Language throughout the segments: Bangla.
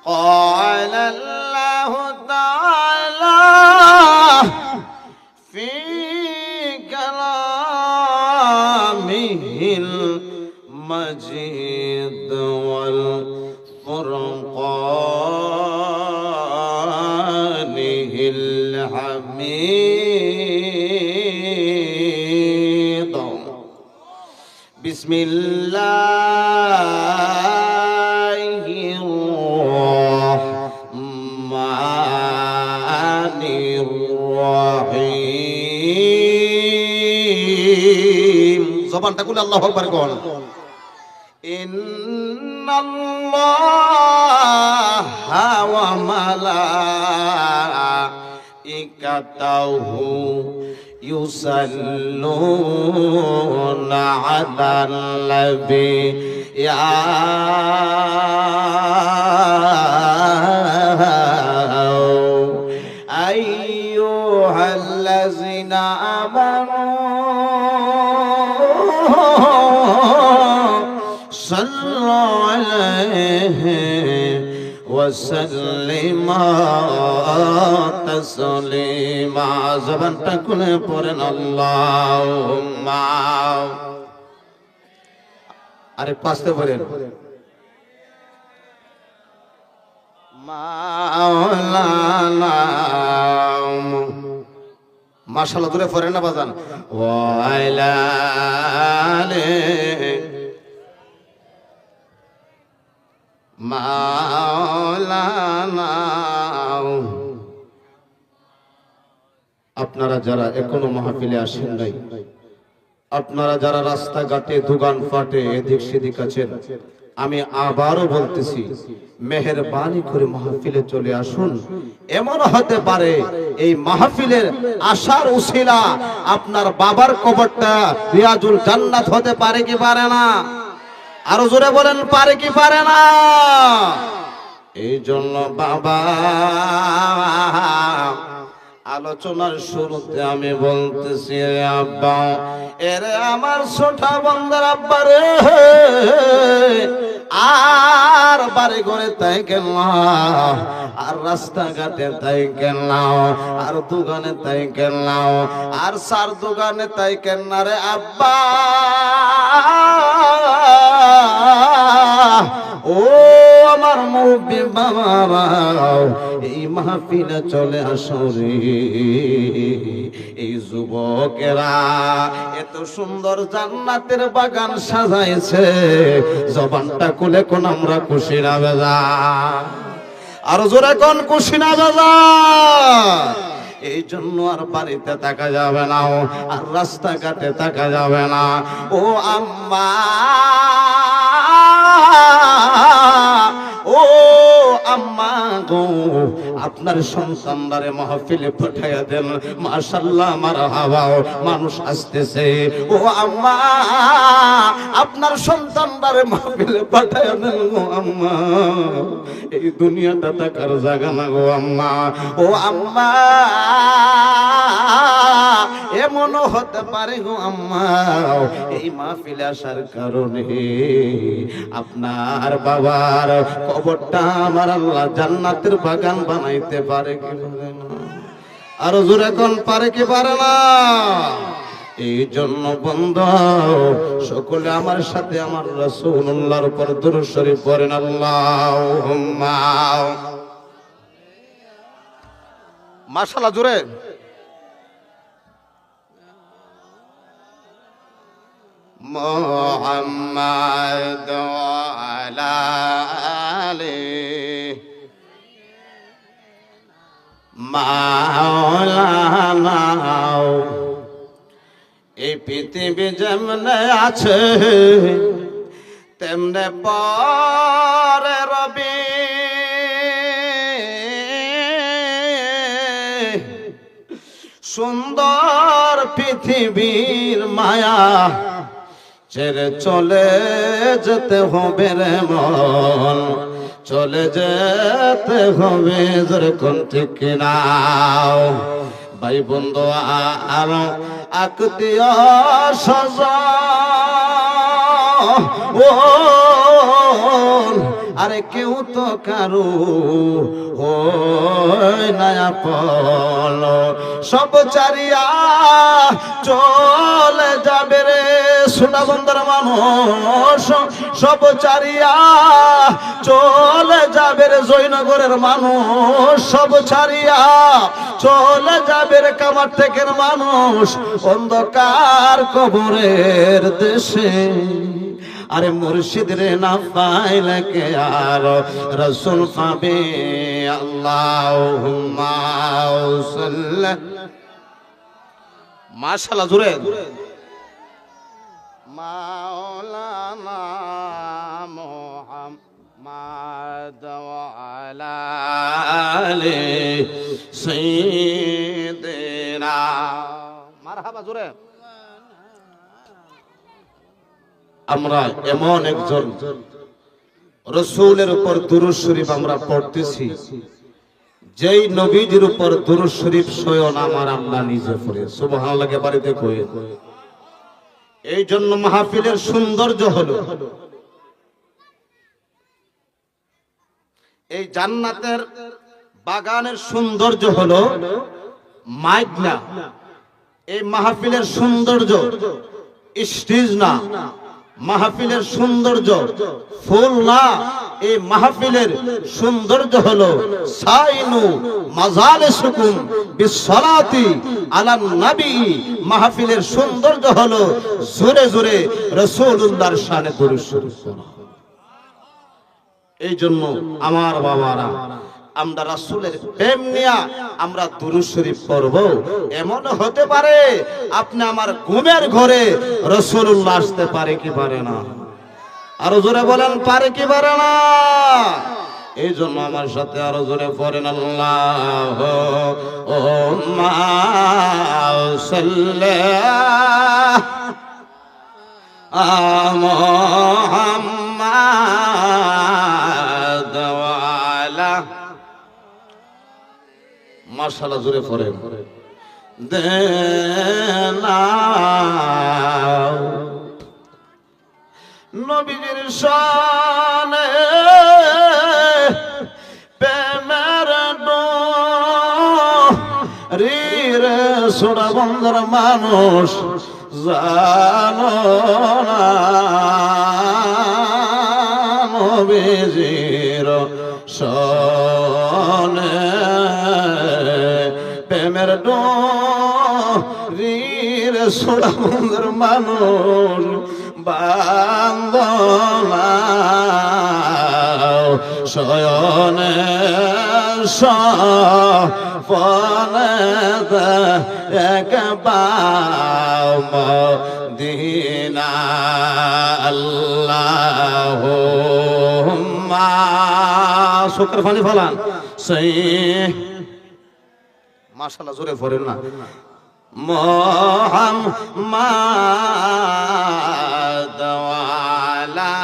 قال الله تعالى في كلامه المجيد والفرقانه الحميد بسم الله الرحمن الرحيم জবানটা খুলে আল্লাহু আকবার কোন ইন্নাল্লাহা ওয়া মালাইকাতাহু ইউসাল্লুনা আলান নবী ইয়া আইয়ুহাল্লাযিনা আমানু সাল্লু আলাইহি ওয়া সাল্লিমা তাসলিমা জবানটা খুলে পড়েন আল্লাহুম্মা আরে পাঁচতে পড়েন মাওলানা মাশাআল্লাহ দূরে পড়েন না বাজান ওয়াইলা মাওলানা আপনারা যারা এখনো মাহফিলে আসেন নাই, আপনারা যারা রাস্তাঘাটে দোকান ফাটে এদিক সেদিক আছেন, আমি আবারও বলতেছি মেহেরবানি করে মাহফিলে চলে আসুন। এমন হতে পারে এই মাহফিলের আসার উসিলা আপনার বাবার কবরটা রিয়াজুল জান্নাত হতে পারে কি পারে না? আরো জোরে বলেন পারে কি পারে না? এই জন্য বাবা আলোচনার শুরুতে আমি বলতেছি আব্বা এরে আমার ছোট বন্দার আব্বা রে, আর বাড়ি ঘরে তাই কেন, আর রাস্তাঘাটে তাই কেন, আর দোকানে তাই কেন, আর সার দোকানে তাই কেন রে আব্বা। ও আমার মুরব্বি বাবা, এই মাহফিলে চলে আসো রে। এই যুবকেরা এত সুন্দর জান্নাতের বাগান সাজাইছে, জবানটা খুলে কোন আমরা খুশি না বেজা? আর জোরে কোন খুশি না বেজা? এই জন্য আর বাড়িতে থাকা যাবে না, আর রাস্তাঘাটে থাকা যাবে না। ও আম্মা, ও আম্মা গো, আপনার সন্তানদারে মাহফিলে পাঠাইয়া দেন। মাশাআল্লাহ মারহাবা, মানুষ আসতেছে। ও আম্মা, আপনার সন্তানদারে মাহফিলে পাঠাইয়া দেন গো আম্মা। এই দুনিয়াটা থাকার জায়গা না গো আম্মা। ও আম্মা, এমনও হতে পারে গো আম্মা এই মাহফিলে আসার কারণে আপনার বাবার কবরটা আমার আল্লাহ জান্নাতের বাগান বানাইতে পারে কি পারে না? আরো জোরে কোন পারে কি পারে না? এই জন্য বন্ধু সকলে আমার সাথে আমার রাসূলুল্লাহর উপর দুরূদ শরীফ পড়েন আল্লাহুম্মা। মাশাআল্লাহ জোরে মুহাম্মাদ আলা আলি মাওলানা। এই পৃথিবী যেমনে আছে তেমনে পরে রবি, সুন্দর পৃথিবীর মায়া ছেড়ে চলে যেতে হবে রে মন, চলে যেতে হবে যেরকম ঠিক কিনা। ভাই বন্ধু আর আত্মীয় স্বজন আরে কেউ তো কারু হয় না আপন, সব চারিয়া চলে যাবে রে সোনাবন্দর মানুষ, সব চারিয়া চলে যাবে রে জয়নগরের মানুষ, সব ছাড়িয়া চলে যাবে রে কামারটেকের মানুষ অন্ধকার কবরের দেশে। আরে মুর্শিদ রে না পাইলে কে আর রাসূল পাবে। আল্লাহুম্মা সাল্লি মাশাআল্লাহ জোরে মাওলানা মুহাম্মদ ওয়া আলা আলি সাইয়্যিদিনা মারহাবা জোরে। আমরা এমন একজন রাসূলের উপর দুরূদ শরীফ আমরা পড়তেছি, যেই নবীজির উপর দুরূদ শরীফ স্বয়ং আমার আল্লাহ নিজে পড়ে। সুবহানাল্লাহ কে বাড়িতে কই। এই জন্য মাহফিলের সৌন্দর্য হলো এই জান্নাতের বাগানের সৌন্দর্য হলো মাইক না, এই মাহফিলের সৌন্দর্য স্টেজ না, মাহফিলের সৌন্দর্য ফুল না, এই মাহফিলের সৌন্দর্য হলো সাইনু মাজালিসুকুম বিসসালাতি আলান নবী। মাহফিলের সৌন্দর্য হলো জোরে জোরে রাসূলুল্লাহর শানে দরুদ শরীফ পড়া। এই জন্য আমার বাবারা আমরা রাসূলের প্রেম নিয়া আমরা দুরূদ শরীফ পড়ব। এমন হতে পারে আপনি আমার ঘুমের ঘরে রাসূলুল্লাহ আসতে পারে কি পারে না? আরো জোরে বলেন পারে কি পারে না? এই জন্য আমার সাথে আরো জোরে পড়েন আল্লাহুম্মা সাল্লি আলা মুহাম্মাদ ওয়া আলা মাশাআল্লাহ জোরে পড়েন দেনা নবীজির শানে প্রেমের ডোরে সোনাবন্দর মানুষ জানো না নবীজির শানে প্রেমের ডোরে সোনাবন্দর মানুষ বান্দনা শয়নে সপনে একবার মদিনা। আল্লাহুম্মা শুকর পানি ফলান সেই মাশাআল্লাহ জোরে পড়েন না মুহাম্মদ ওয়া আলা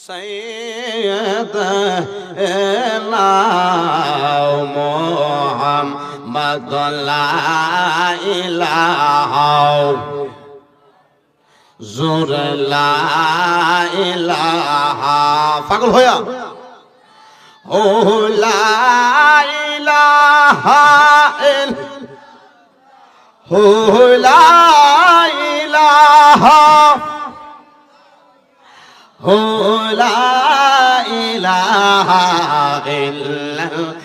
সাইয়্যিদিনা মুহাম্মদ লা ইলাহা জোর লা ইলাহা পাগল হয়া ও লা ইলাহা ইল্লাল্লাহু লা ইলাহা লা ইলাহা ইল্লাল্লাহ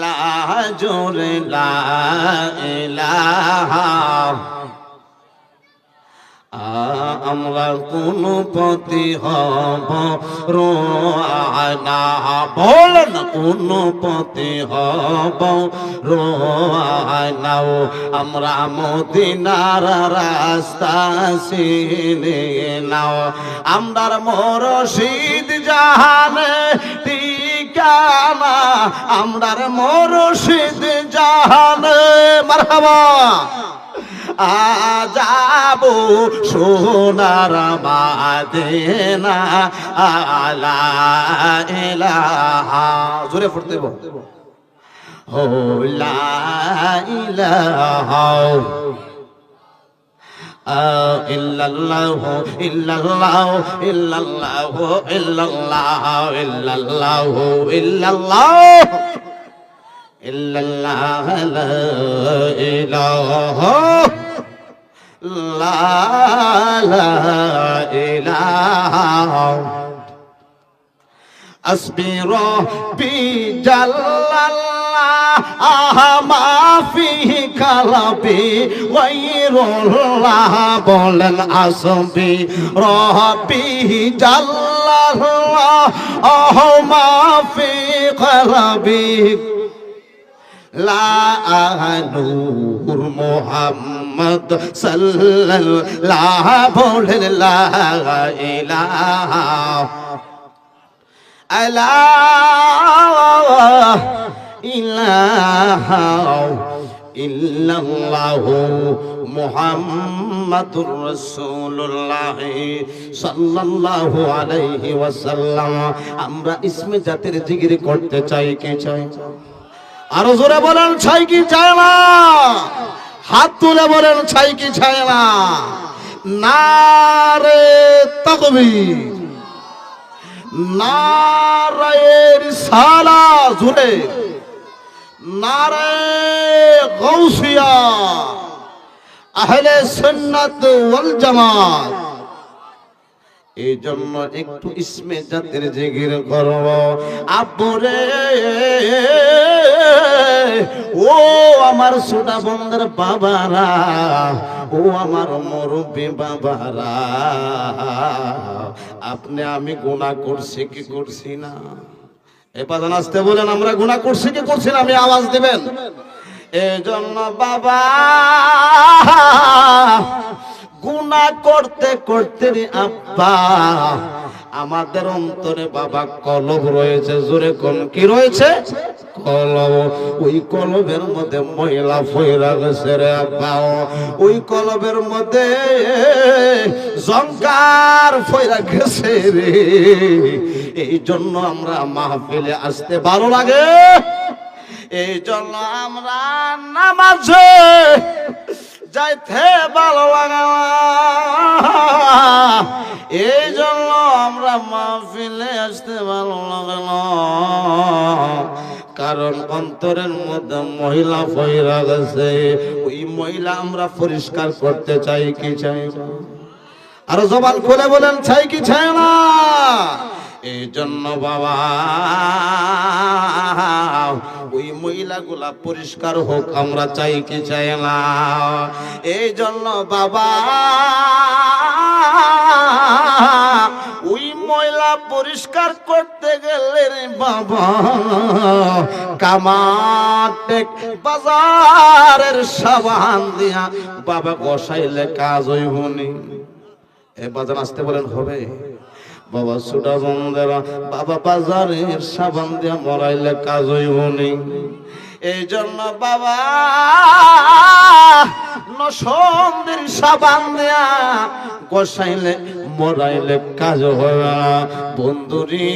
লা জোর লা ইলাহা। আমরা কোন পতি হব রোয়ানা বলেন কোন পতি হব রোয়ানাও আমরা মদিনার রাস্তা চিনে নাও আমরার মুর্শিদ জাহানে ঠিকানা আমরার মুর্শিদ জাহানে মারহাবা আজাবো সোনার মাদিনা আলা ইলাহা জোরে পড়তে হো লা ইলাহা ইল্লাল্লাহু ইল্লাল্লাহু ইল্লাল্লাহু ইল্লাল্লাহু ইল্লাল্লাহু ইল্লাল্লাহু ইল্লাল্লাহু লা ইলাহা লা ইলাহা আসবি রব্বি জাল্লাল্লাহ মা ফি কালবি গায়রুল্লাহ বলেন আসবি রব্বি জাল্লাল্লাহ মা ফি কালবি লা নূর মুহাম্মদ সাল্লাল্লাহু বলেন লা ইলাহা আল্লাহ ইলাহা ইল্লাল্লাহু মুহাম্মাদুর রাসূলুল্লাহ সাল্লাল্লাহু আলাইহি ওয়াসাল্লাম। আমরা ইসমে জাতের জিকির করতে চাই কি চাই? আরো জোরে বলেন চাই কি চাই না? হাত তুলে বলেন চাই কি চাই না? নারে তাকবীর, নারায়ে রিসালাত, জোরে নারায়ে গাউসিয়া, আহলে সুন্নাত ওয়াল জামাত। এই জন্য একটু ইসমে জাতের জিকির করব। আব্বুরে ও আমার ছোটা বন্ধের বাবারা, ও আমার মুরব্বী বাবারা, আপনি আমি গুনাহ করছি কি করছি না? এবার আসতে বলেন আমরা গুনাহ করছি কি করছি না? আমি আওয়াজ দিবেন। এই জন্য বাবা গুনাহ করতে করতে রে আব্বা আমাদের অন্তরে বাবা কলব রয়েছে। জোরে কোন কি রয়েছে? কলব। ওই কলবের মধ্যে ময়লা ফয়রা গেছে রে আব্বা, ওই কলবের মধ্যে জঙ্কার ফয়রা গেছে রে। এই জন্য আমরা মাহফিলে আসতে ভালো লাগে, এই জন্য আমরা নামাজে যাইতে ভালো লাগে, এই জন্য আমরা মাহফিলে আসতে ভালো লাগে না। কারণ অন্তরের মধ্যে মহিলা ফয়রা গেছে, ওই মহিলা আমরা পরিষ্কার করতে চাই কি চাই? আর জবান খুলে বলেন চাই কি চাই না? এই জন্য বাবা ওই মহিলাগুলা পরিষ্কার হোক আমরা চাই কি চাই না? এই জন্য বাবা ওই ময়লা পরিষ্কার করতে গেলে রে বাবা কামাটেক বাজারের সাবান দিয়া বাবা গোসাইলে কাজ হইবনি। এ বাজার আসতে বলেন হবে? বাবা ছোটা বন্ধেরা বাবা বাজারের সাবান দিয়া মরাইলে কাজ হইবনি। এই জন্য বাবা নসন্দের সাবান দিয়া গোসাইলে মরাইলে কাজ হয় না। বন্ধুরি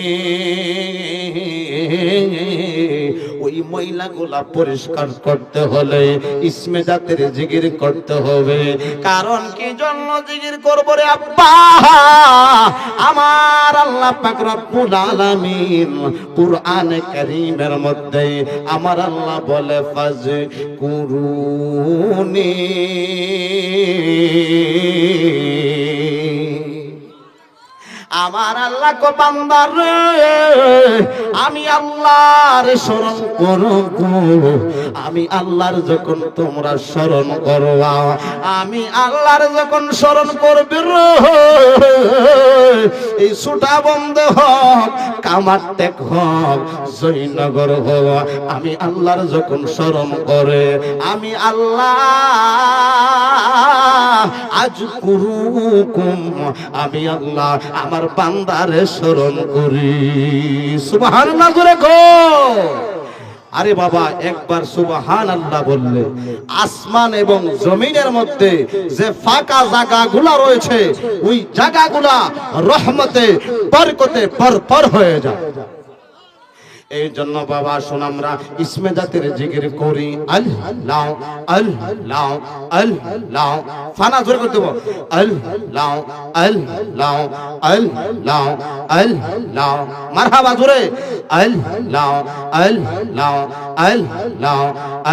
ওই মহিলাগুলা পরিষ্কার করতে হলে ইসমে জাতের জিকির করতে হবে। কারণ কি জন্য জিকির করব রে আব্বা? আমার আল্লাহ পাক রব্বুল আলামিন কুরআনে কারীমের মধ্যে আমার আল্লাহ বলে ফাযকুরুনি, আমার আল্লাহ কো বান্দা রে আমি আল্লাহর স্মরণ করো, আমি আল্লাহর যখন তোমরা স্মরণ করবা, আমি আল্লাহর যখন স্মরণ করবে রে, এই ছোটা বন্ধ হোক কামারটেক হোক জয়নগর হোক, আমি আল্লাহর যখন স্মরণ করে আমি আল্লাহ আজ কুরুকুম, আমি আল্লাহ আমার বান্দারে স্মরণ করি। সুবহানাল্লাহ জোরে কো। আরে বাবা একবার সুবহানাল্লাহ বললে আসমান এবং জমিনের মধ্যে যে ফাঁকা জায়গাগুলো রয়েছে ওই জায়গাগুলা রহমতে বরকতে ভরপুর হয়ে যায়। এই জন্য বাবা শোন আমরা ইসমে জাতের জিকির করি আল্লাহ আল্লাহ আল্লাহ ফানা জোরে করে দেব আল্লাহ আল্লাহ আল্লাহ আল্লাহ মারহাবা জোরে আল্লাহ আল্লাহ আল্লাহ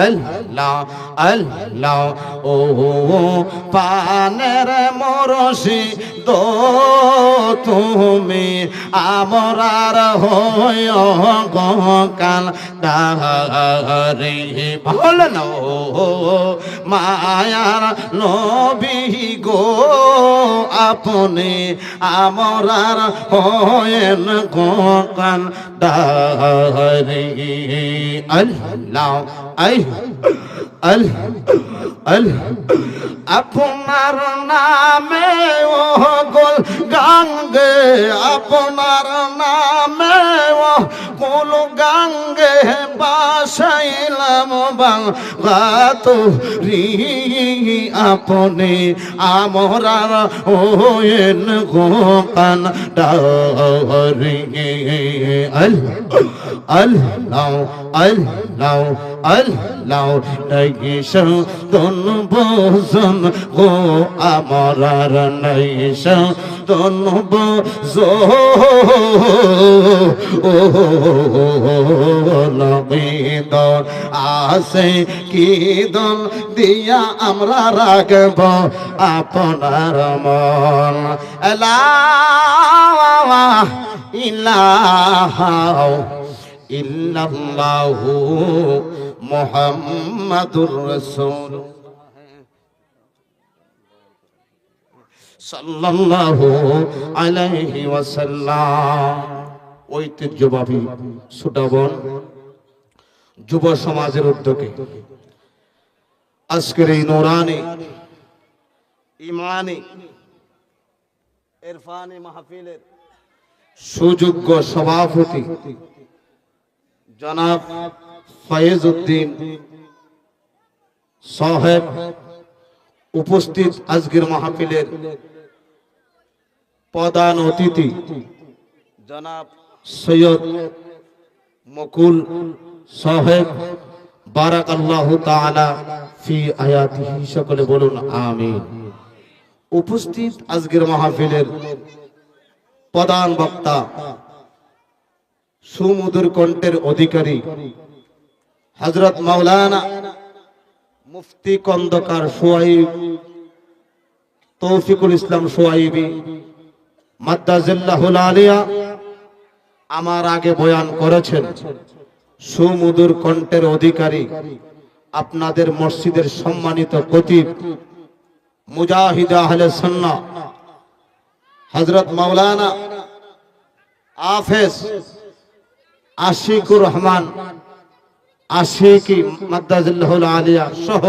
আল্লাহ আল্লাহ ও পানের মরশি দো তুমি আমরার হয় কাল দারে বলেন ও মায়ার নবী গো আপনি আমরার হয়েন কাল দারে আল্লাহ আপনার নামে ও গোল গাঙ্গে আপনার নামে ও গোল গাঙ্গে বাসাইলাম বাংলাতো রি আপনি আমরার ওয়েন গোকান ডারি আল্লাহ আল্লাহ আল্লাহ নাইশ দন বজন গো আমরার নাইশ দন বজো ও নবীদ আসে কি দন দিয়া আমরা রাখব আপনার মন আল্লাহ ইলাহা ইল্লাল্লাহু মুহাম্মাদুর রাসূল সাল্লাল্লাহু আলাইহি ওয়াসাল্লাম। ঐতিহ্যবাহী সুটাবন যুব সমাজের উদ্যোগে আজকের এই নূরানি ইমানি ইরফানি মাহফিলের সুযোগ্য সভাপতি জনাব ফয়েজ উদ্দিন সাহেব, উপস্থিত আজকের মাহফিলের প্রধান অতিথি জনাব সৈয়দ মুকুল সাহেব, বারাকাল্লাহু তাআলা ফি আয়াতিহি, সকলে বলুন আমিন। উপস্থিত আজকের মাহফিলের প্রধান বক্তা, সুমধুর কণ্ঠের অধিকারী হযরত মাওলানা মুফতি খন্দকার সোহাইব তৌফিকুল ইসলাম সোহাইবি মাদ্দাজিল্লাহুল আলিয়া আমার আগে বয়ান করেছেন। সুমধুর কণ্ঠের অধিকারী আপনাদের মসজিদের সম্মানিত খতিব মুজাহিদ আহলে সুন্নাহ হযরত মাওলানা হাফেজ আশিকুর রহমান আশিকি মাদ্দাজিল্লাহুল আলিয়া সহ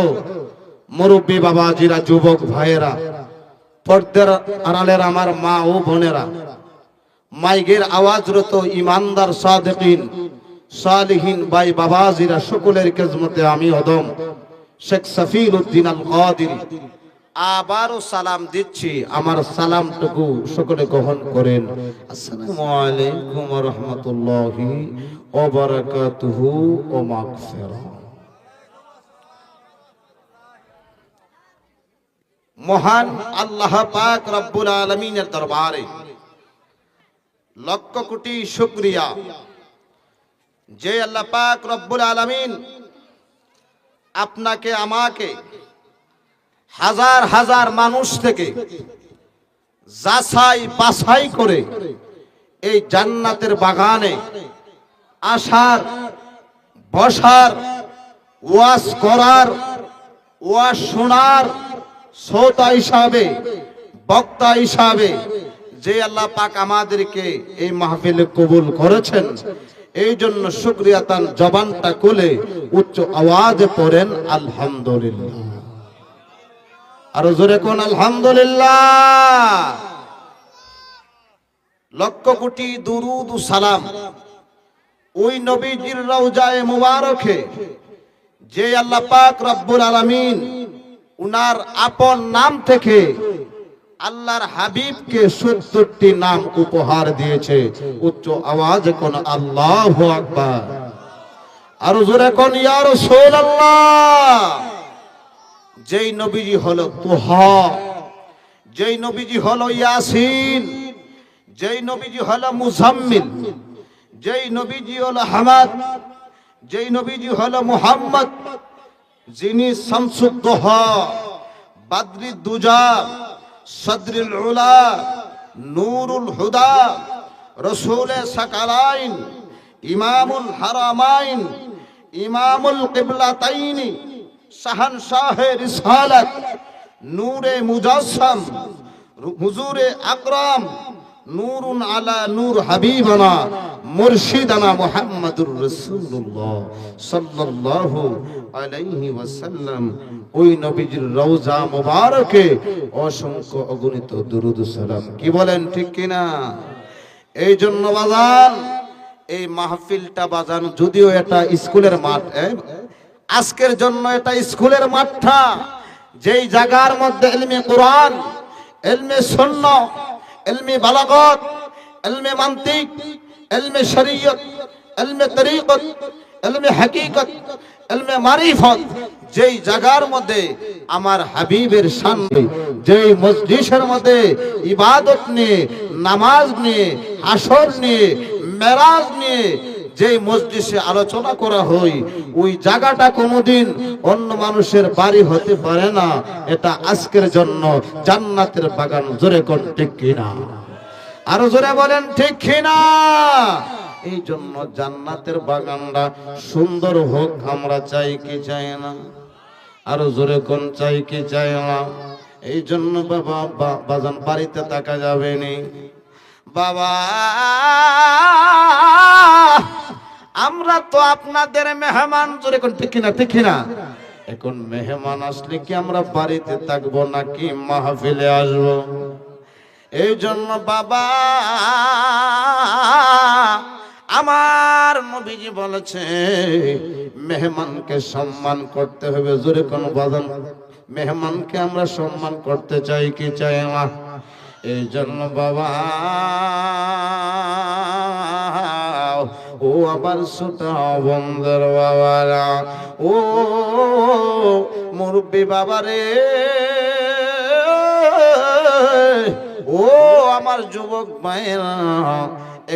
মুরব্বী বাবাজিরা, যুবক ভাইয়েরা, পর্দার আড়ালের আমার মা ও বোনেরা, মাইকের আওয়াজরত ইমানদার সাদিকিন সালিহিন ভাই বাবাজিরা, সকলের খেদমতে আমি অদম শেখ সফিল উদ্দিন আল কাদির আবারও সালাম দিচ্ছি। আমার সালামটুকু সকলে গ্রহণ করেন। আসসালামু আলাইকুম ওয়া রাহমাতুল্লাহি ওয়া বারাকাতুহু ওয়া মাগফিরাহ। মহান আল্লাহ পাক রব্বুল আলামিনের দরবারে লক্ষ কোটি শুকরিয়া, যে আল্লাহ পাক রব্বুল আলামিন আপনাকে আমাকে হাজার হাজার মানুষ থেকে যাচাই বাছাই করে এই জান্নাতের বাগানে আসার, বসার, ওয়াজ করার, ওয়াজ শোনার শ্রোতা হিসাবে, বক্তা হিসাবে যে আল্লাহ পাক আমাদেরকে এই মাহফিলে কবুল করেছেন, এই জন্য শুকরিয়া তার জবানটা খুলে উচ্চ আওয়াজে পড়েন আলহামদুলিল্লাহ। আরো জোরে কোন আলহামদুলিল্লাহ। লক্ষ কোটি দুরুদ ও সালাম ওই নবীজির রওজায়ে মুবারকে, যে আল্লাহ পাক রব্বুল আলামিন উনার আপন নাম থেকে আল্লাহর হাবিবকে 70টি নাম উপহার দিয়েছে। উচ্চ আওয়াজে কোন আল্লাহু আকবার, আর জোরে কোন ইয়া রাসূলুল্লাহ। যেই নবীজি হলো তুহা, যেই নবীজি হলো ইয়াসিন, যেই নবীজি হলো মুজাম্মিল, যেই নবীজি হলো হামাদ, যেই নবীজি হলো মুহাম্মদ, যিনি শামসুদ দুহা, বাদরিদ দুজা, সদরুল উলা, নূরুল হুদা, রাসূলে সাকালাইন, ইমামুল হারামাইন, ইমামুল কিবলাতাইন, শাহনশাহে রিসালাত, নূরে মুজাসসাম, হুজুরে আকরাম, নূরুন আলা নূর হাবিবানা মুর্শিদানা মুহাম্মাদুর রাসূলুল্লাহ সাল্লাল্লাহু আলাইহি ওয়াসাল্লাম। ওই নবীজির রওজা মুবারকে অসংখ্য অগণিত দুরূদ সালাম। কি বলেন ঠিক কিনা? এই জন্য বাজান, এই মাহফিলটা বাজান, যদিও এটা স্কুলের মাঠ, আজকের জন্য এটা স্কুলের মাঠটা, যেই জায়গার মধ্যে ইলমে কোরআন, ইলমে সুন্নাহ, ইলমে বালাগত, ইলমে মান্তিক, ইলমে শরীয়ত, ইলমে তরিকত, ইলমে হাকিকত, ইলমে মারিফত, যেই জায়গার মধ্যে আমার হাবিবের শান, যেই মজলিসের মধ্যে ইবাদত নিয়ে, নামাজ নিয়ে, আসর নিয়ে, মেরাজ নিয়ে যেই মজলিসে আলোচনা করা হয়, ওই জায়গাটা কোনোদিন অন্য মানুষের বাড়ি হতে পারে না। এটা আজকের জন্য জান্নাতের বাগান। জোরে কোন ঠিক কিনা? আরো জোরে বলেন ঠিক কিনা? এই জন্য জান্নাতের বাগানটা সুন্দর হোক আমরা চাই কি চাই না? আরো জোরে কোন চাই কি চাই না? এই জন্য বাবা বাজান বাড়িতে থাকা যাবে নি বাবা। আমরা তো আপনাদের মেহমান। জোরে কোন ঠিক কিনা? ঠিক কিনা? এখন মেহমান আসলে কি আমরা বাড়িতে থাকবো নাকি মাহফিলে আসবো? এই জন্য বাবা আমার নবীজি বলেছে মেহমানকে সম্মান করতে হবে। জোরে কোন বাজান, মেহমানকে আমরা সম্মান করতে চাই কি চাই না? এই জন্য বাবা ও আবার ছোটা বন্ধের বাবারা, ও মুরব্বী বাবারে, ও আমার যুবক ভাইরা,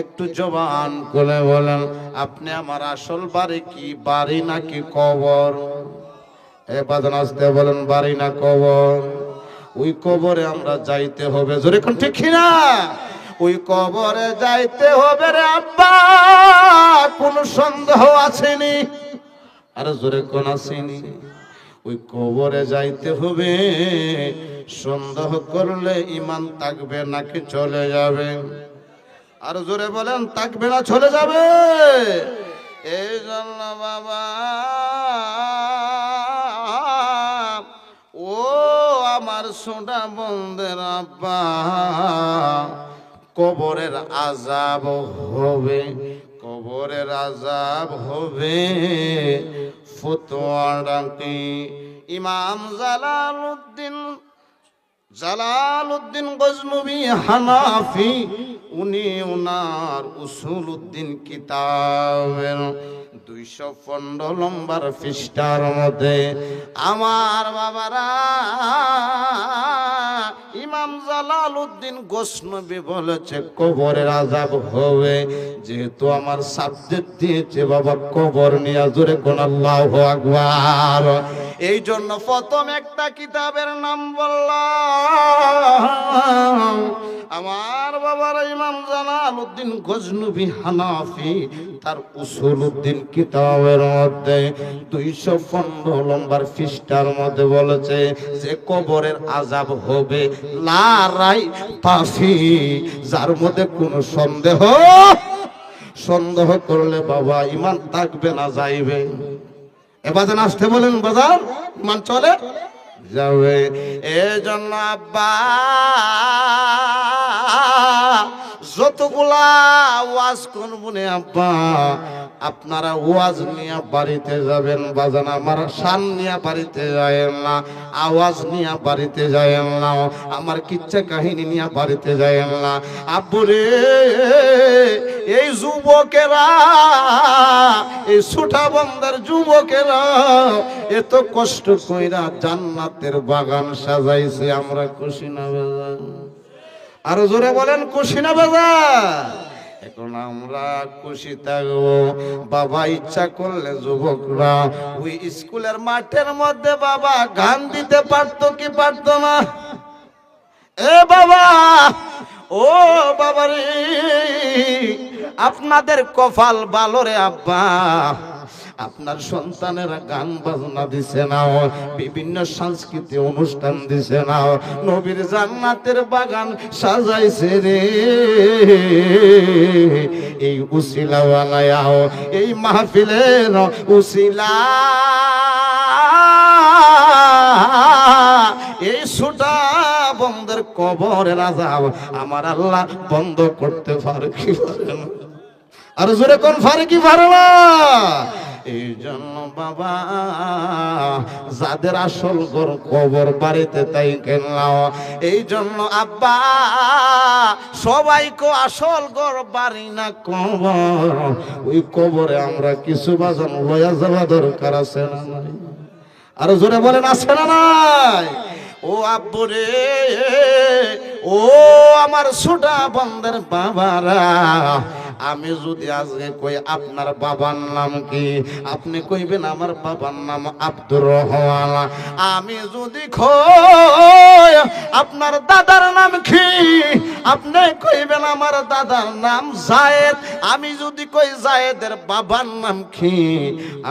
একটু জবান খুলে বলেন, আপনি আমার আসল বাড়ি কি, বাড়ি নাকি কবর? এ বাজান আসতে বলেন, বাড়ি না কবর? ওই কবরে আমরা যাইতে হবে। জোরে কোন ঠিক না? ওই কবরে যাইতে হবে রে আব্বা, কোন সন্দেহ আসেনি? আরে জোরে কোন আসেনি? ওই কবরে যাইতে হবে। সন্দেহ করলে ঈমান থাকবে নাকি চলে যাবে? আর জোরে বলেন, থাকবে না চলে যাবে? এই জন্য বাবা ও আমার সোনা বন্ধের আব্বা, কবরের আযাব হবে, কবরের আযাব হবে। ফতোয়াটা কি? ইমাম জালালউদ্দিন গজনবী হানাফি, উনি ওনার উসুলউদ্দিন কিতাবের 215 নম্বর পৃষ্ঠার মধ্যে আমার বাবারা ইমাম জালালউদ্দিন গজনবী বলেছে কবরের আযাব হবে। যেহেতু আমার সাবজেক্ট দিয়েছে বাবা কবর নিয়ে, জোরে কোন আল্লাহু আকবার। এই জন্য প্রথম একটা কিতাবের নাম বললাম আমার বাবার ইমাম জালালউদ্দিন গজনবী হানাফি, তার উসুলউদ্দিন কিতাবের মধ্যে 215 নম্বর পৃষ্ঠার মধ্যে বলেছে যে কবরের আযাব হবে লা রাইবা ফি, যার মধ্যে কোনো সন্দেহ করলে বাবা ঈমান থাকবে না যাইবে। এবার আসতে বলেন বাজার, ঈমান চলে যাবে। এজন্য আব্বা যতগুলা ওয়াজ করবো আব্বা, আপনারা ওয়াজ নিয়ে বাড়িতে যাবেন বাজান, আমার শান নিয়ে বাড়িতে যাবেন না, আওয়াজ নিয়ে বাড়িতে যাবেন না, আমার কিচ্ছা কাহিনী নিয়ে বাড়িতে যাবেন না। আব্বুরে এই যুবকেরা, এই ছোটা বন্দার যুবকেরা এত কষ্ট কইরা জান্নাতের বাগান সাজাইছে, আমরা খুশি না বাজান? আরো জোরে বলেন খুশি না বাজান? এখন আমরা খুশি থাকবো। বাবা ইচ্ছা করলে যুবকরা ওই স্কুলের মাঠের মধ্যে বাবা গান দিতে পারতো কি পারতো না? এ বাবা, ও বাবা রে, আপনাদের কপাল ভালো রে আব্বা, আপনার সন্তানেরা গান বাজনা দিছে না, বিভিন্ন সাংস্কৃতিক অনুষ্ঠান দিছে না, নবীর জান্নাতের বাগান সাজাইছে রে। এই উসিলা বানায়াও, এই মাহফিলের উসিলা এই ছোটা বন্ধের কবরের আযাব আমার আল্লাহ বন্ধ করতে পারে কি পারে না? আর জোরে কোন পারে কি পারে না? এই জন্য বাবা যাদের আসল ঘর কবর বাড়িতে তাই কেনলাও, এই জন্য আব্বা সবাইকে আসল ঘর বাড়ি না কবর, ওই কবরে আমরা কিছু বাজান লয়া যাওয়া দরকার আছে না নাই? আর জোরে বলেন আছে না নাই? ও আব্বুরে, ও আমার ছোটা বন্ধের বাবারা, আমি যদি আজকে কই আপনার বাবার নাম কি, আপনি কইবেন আমার বাবার নাম আব্দুর রহমান। আমি যদি কই আপনার দাদার নাম কি, আপনি কইবেন আমার দাদার নাম জায়েদ। আমি যদি কই জায়েদের বাবার নাম কি,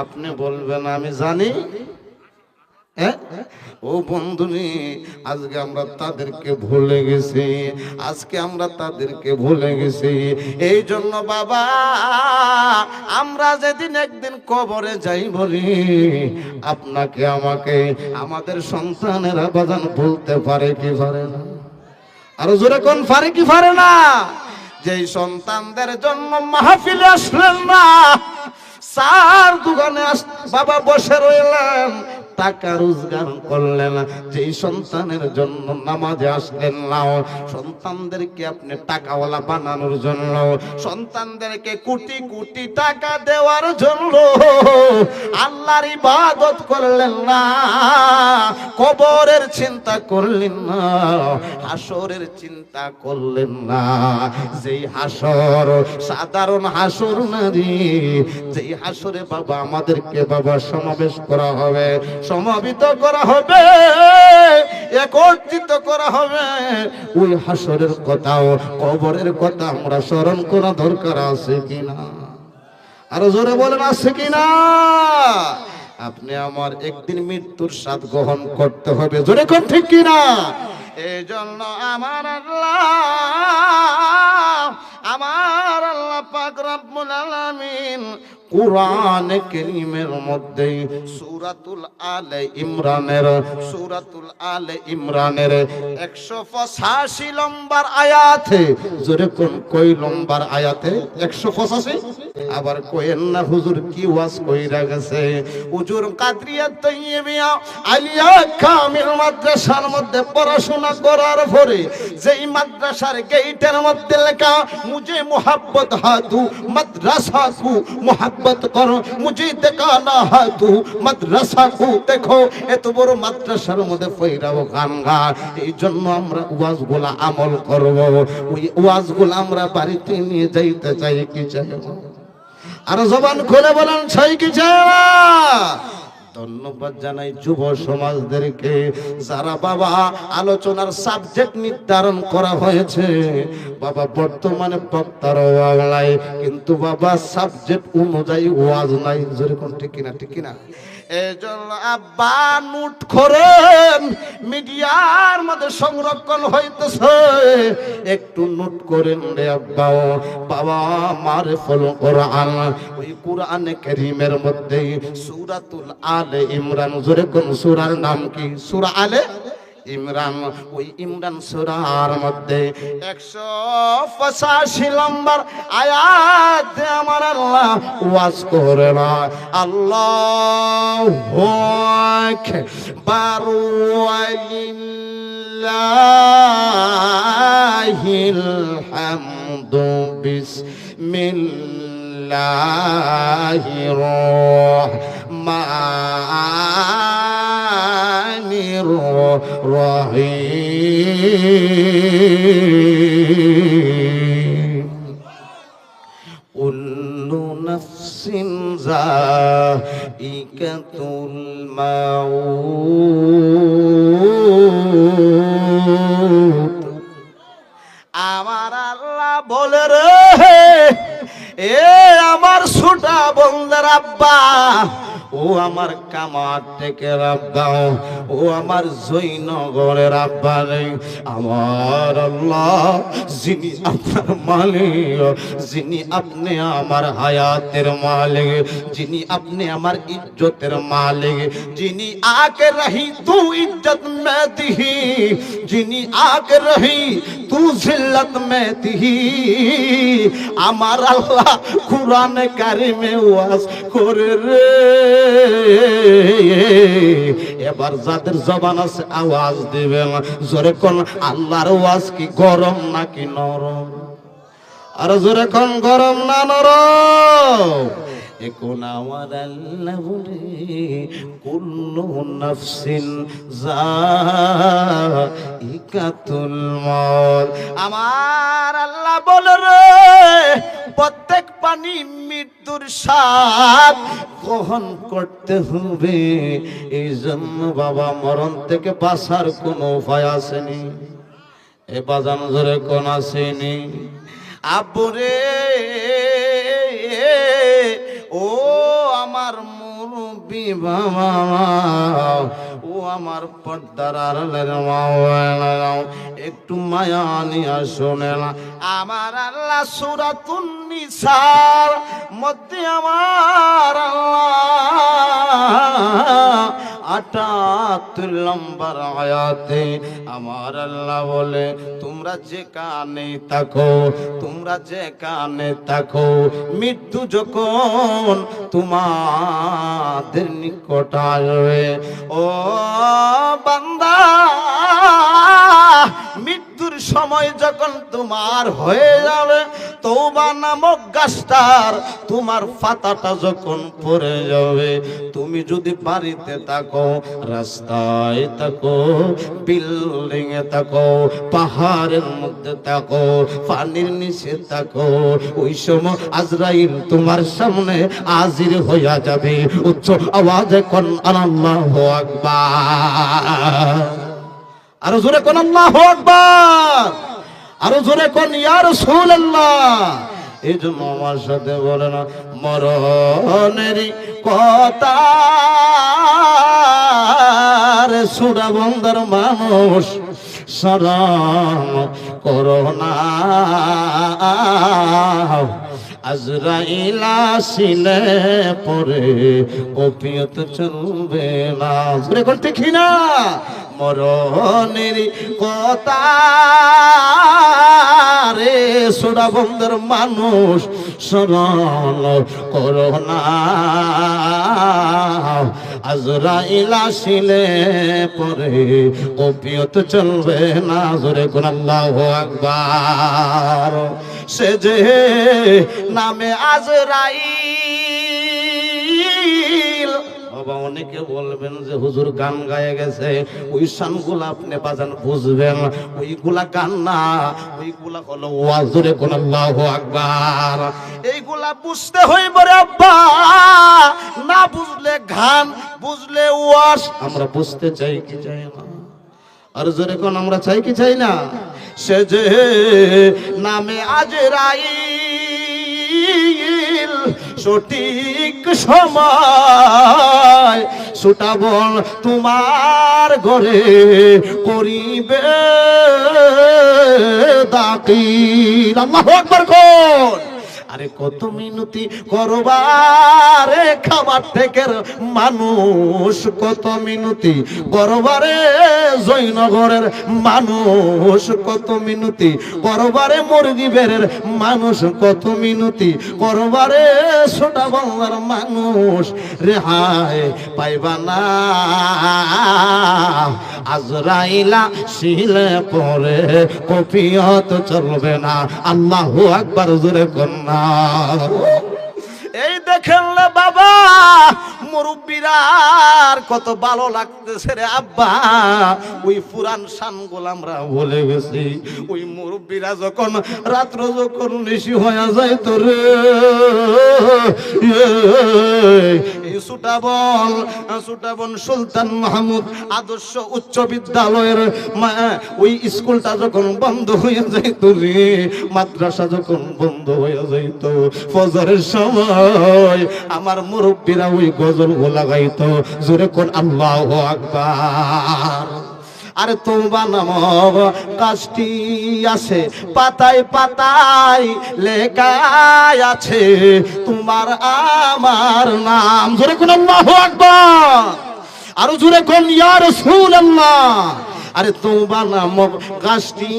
আপনি বলবেন আমি জানি। ও বন্ধুনি, আজকে আমরা তাদেরকে ভুলে গেছি, আজকে আমরা তাদেরকে ভুলে গেছি। এই জন্য বাবা আমরা যেদিন একদিন কবরে যাই বলি, আপনাকে আমাকে আমাদের সন্তানেরা বাজান বলতে পারে কি পারে না? আরো জোরে কোন পারে কি পারে না? যেই সন্তানদের জন্য মাহফিলে আসলেন না, চার দোকানে বাবা বসে রইলেন, টাকা রোজগার করলেন, যেই সন্তানের জন্য নামাজে আসলেন না, সন্তানদেরকে আপনি টাকাওয়ালা বানানোর জন্য, সন্তানদেরকে কোটি কোটি টাকা দেওয়ার জন্য আল্লাহর ইবাদত করলেন না, কবরের চিন্তা করলেন না, হাসরের চিন্তা করলেন না। যেই হাসর সাধারণ হাসর নারী, যেই হাসরে বাবা আমাদেরকে বাবা সমাবেশ করা হবে, সমাবেত করা হবে, একত্রিত করা হবে, ওই হাসরের কথাও কবরের কথা আমরা স্মরণ করা দরকার আছে কিনা? আরো জোরে বলেন আছে কিনা? আপনি আমার একদিন মৃত্যুর স্বাদ গ্রহণ করতে হবে, জোরে কোন ঠিক কিনা? এই জন্য আমার আল্লাহ পাক রব্বুল আলামিন কুরআনে কারীমের মধ্যে সূরাতুল আলে ইমরানের 185 নম্বর আয়াতে, জোরে কোন কই নম্বর আয়াতে? 185। আবার কইেন না হুজুর কি ওয়াজ কইরা গেছে? হুজুর কাদরিয়া তাইয়্যিবিয়া আলিয়া কামিল মাদ্রাসার মধ্যে পড়াশোনা করার পরে যেই মাদ্রাসার গেটের মধ্যে লেখা মুঝে মোহাব্বত হ্যাঁ তু মাদ্রাসা কু মোহাব্বত করো, মুঝে দেখানা হ্যাঁ তু মাদ্রাসা কু দেখো, এত বড় মাদ্রাসার মধ্যে ফইরাও গান গা। এই জন্য আমরা ওয়াজগুলা আমল করব, ওই ওয়াজগুলা আমরা বাড়িতে নিয়ে যাইতে চাই কি চাই? আর জবান খুলে বলেন চাই কি চাই না? ধন্যবাদ জানাই যুব সমাজদেরকে, যারা বাবা আলোচনার সাবজেক্ট নির্ধারণ করা হয়েছে। বাবা বর্তমানে বক্তারা ওয়াজ, কিন্তু বাবা সাবজেক্ট অনুযায়ী ওয়াজ নাই, যেরকম ঠিক কিনা? ঠিক কিনা? এজন্য আব্বা নোট করেন, মিডিয়ার মধ্যে সংরক্ষণ হইতেছে, একটু নোট করেন রে আব্বা। বাবা মারে ফলো কোরআন, ওই কোরআনে কারীমের মধ্যে সূরাতুল আলে ইমরান, জোরে কোন সূরার নাম কি? সূরা আলে ইমরান, ওই ইমরান সূরার মধ্যে 185 নম্বর আয়াতে আমার আল্লাহ ওয়াজ করে না, আল্লাহু আকবার ওয়ালিল্লাহিল হামদু বিসমিল্লাহির রহমানির রহিম। কুল্লু নাফসিন যায়িকাতুল মাউত। আমার আল্লাহ বলে রে, এ আমার ছোটা বন্দার আব্বা, ও আমার কামার থেকে আব্বা, ও আমার জয়নগরের আব্বা রে, আমার আল্লাহ যিনি আপনার মালিক, যিনি আপনি আমার হায়াতের মালিক, যিনি আপনি আমার ইজ্জতের মালিক, যিনি আকে রহি তু ইজ্জত মে দিহি, যিনি আকে রহি তু জিল্লত মে দিহি, আমার আল্লাহ কুরআনে কারিমে ওয়াজ করে রে। এবার যাদের জবান আছে আওয়াজ দিবেন জোরে কোন, আল্লাহর ওয়াজ কি গরম নাকি নরম? আর জোরে কোন, গরম না নরম? এখন আমার আল্লাহ বলে কুল্লু নাফসিন যায়িকাতুল মাউত। আমার আল্লাহ বলে রে, প্রত্যেক পানি মৃত্যুর স্বাদ গ্রহণ করতে হবে। এই জন্য বাবা মরণ থেকে বাঁচার কোনো উপায় আসেনি। এ বাজান জোরে কোন আসেনি? আব্বুরে, ও আমার মুরব্বি বাবা, ও আমার পর্দার আড়ালের মা, একটু মায়া নিয়া শোনে না। আমার আল্লাহ সূরাতুন নিসার মধ্যে আমার আল্লাহ 78 নম্বর আয়াতে আমার আল্লাহ বলে, তোমরা যে কানে তাকো, তোমরা যে কানে তাকো, মৃত্যু যখন তোমাদের নিকট আসবে, ও বান্দা, মৃত্যুর সময় যখন তোমার হয়ে যাবে, তওবা নামক গাছটার তোমার পাতাটা যখন পড়ে যাবে, তুমি যদি বাড়িতে থাকো, রাস্তায় থাকো, বিল্ডিং এ থাকো, পাহাড়ের মধ্যে থাকো, পানির নিচে থাকো, ওই সময় আজরাইল তোমার সামনে হাজির হইয়া যাবে। উচ্চ আওয়াজে কোন আল্লাহু আকবার। আরো জোরে কোন আল্লাহু আকবার। আরো জোরে কোন ইয়া রাসূলুল্লাহ। এই জন্য আমার সাথে বলে না, মরণের কথা রে সুরা বন্দর মানুষ শরণ করো না, আজরাইল আসিলে পরে কপিয়ত চলবে না। জোরে কোন ঠিক না? মরণের কথা রে সুরা বন্দর মানুষ শরণ করো না, আজরাইল আসিলে পরে কপিয়ত চলবে না। জোরে কোন আল্লাহু আকবার। সে যে নামে আজরাইল, বাবা অনেকে বলবেন যে হুজুর গান গায়ে গেছে, ওই শানগুলা আপনি বাজান বুঝবেন, ওইগুলা গান না, ওইগুলা হলো ওয়াজ। জোরে কোন আল্লাহু আকবার। এইগুলা বুঝতে হইব রে আব্বা, না বুঝলে গান, বুঝলে ওয়াজ। আমরা বুঝতে চাই কি চাই না? আর জোরে কোন আমরা চাই কি চাই না? সে যে নামে আজরাইল, সঠিক সময় ছুটাবন তোমার ঘরে করিবে দাকির। আল্লাহু আকবার কোন। আরে কত মিনতি করবারে খাবার থেকে মানুষ, কত মিনতি করবারে জয়নগরের মানুষ, কত মিনতি করবারে মুরগি বেরের মানুষ, কত মিনতি করবারে ছোটা বাংলার মানুষ, রেহাই পাইবা না আজরাইলা শিলে পরে কফিয়ত চলবে না। আল্লাহু আকবার জোরে কন্যা। এই দেখেন রে বাবা মুরব্বীরা কত ভালো লাগতেছে রে আব্বা, ওই পুরান শানগুলো আমরা বলে গেছি। ওই মুরব্বীরা যখন রাত্র যখন নিশি হয়ে যায় তো রে এই সুটাবন সুলতান মাহমুদ আদর্শ উচ্চ বিদ্যালয়ের ওই স্কুলটা যখন বন্ধ হয়ে যাইত রে, মাদ্রাসা যখন বন্ধ হয়ে যাইত, ফজরের সময় আমার মুরব্বীরা ওই গজল লাগাইতো, জোরে কোন আল্লাহু আকবার। আরে তোমার নাম কাজটি আছে পাতায় পাতায় লেখা আছে তোমার আমার নাম, জোরে কোন আল্লাহু আকবার। আরো জোরে কোন ইয়া রাসূলুল্লাহ। আরে তোমার নাম গাছটি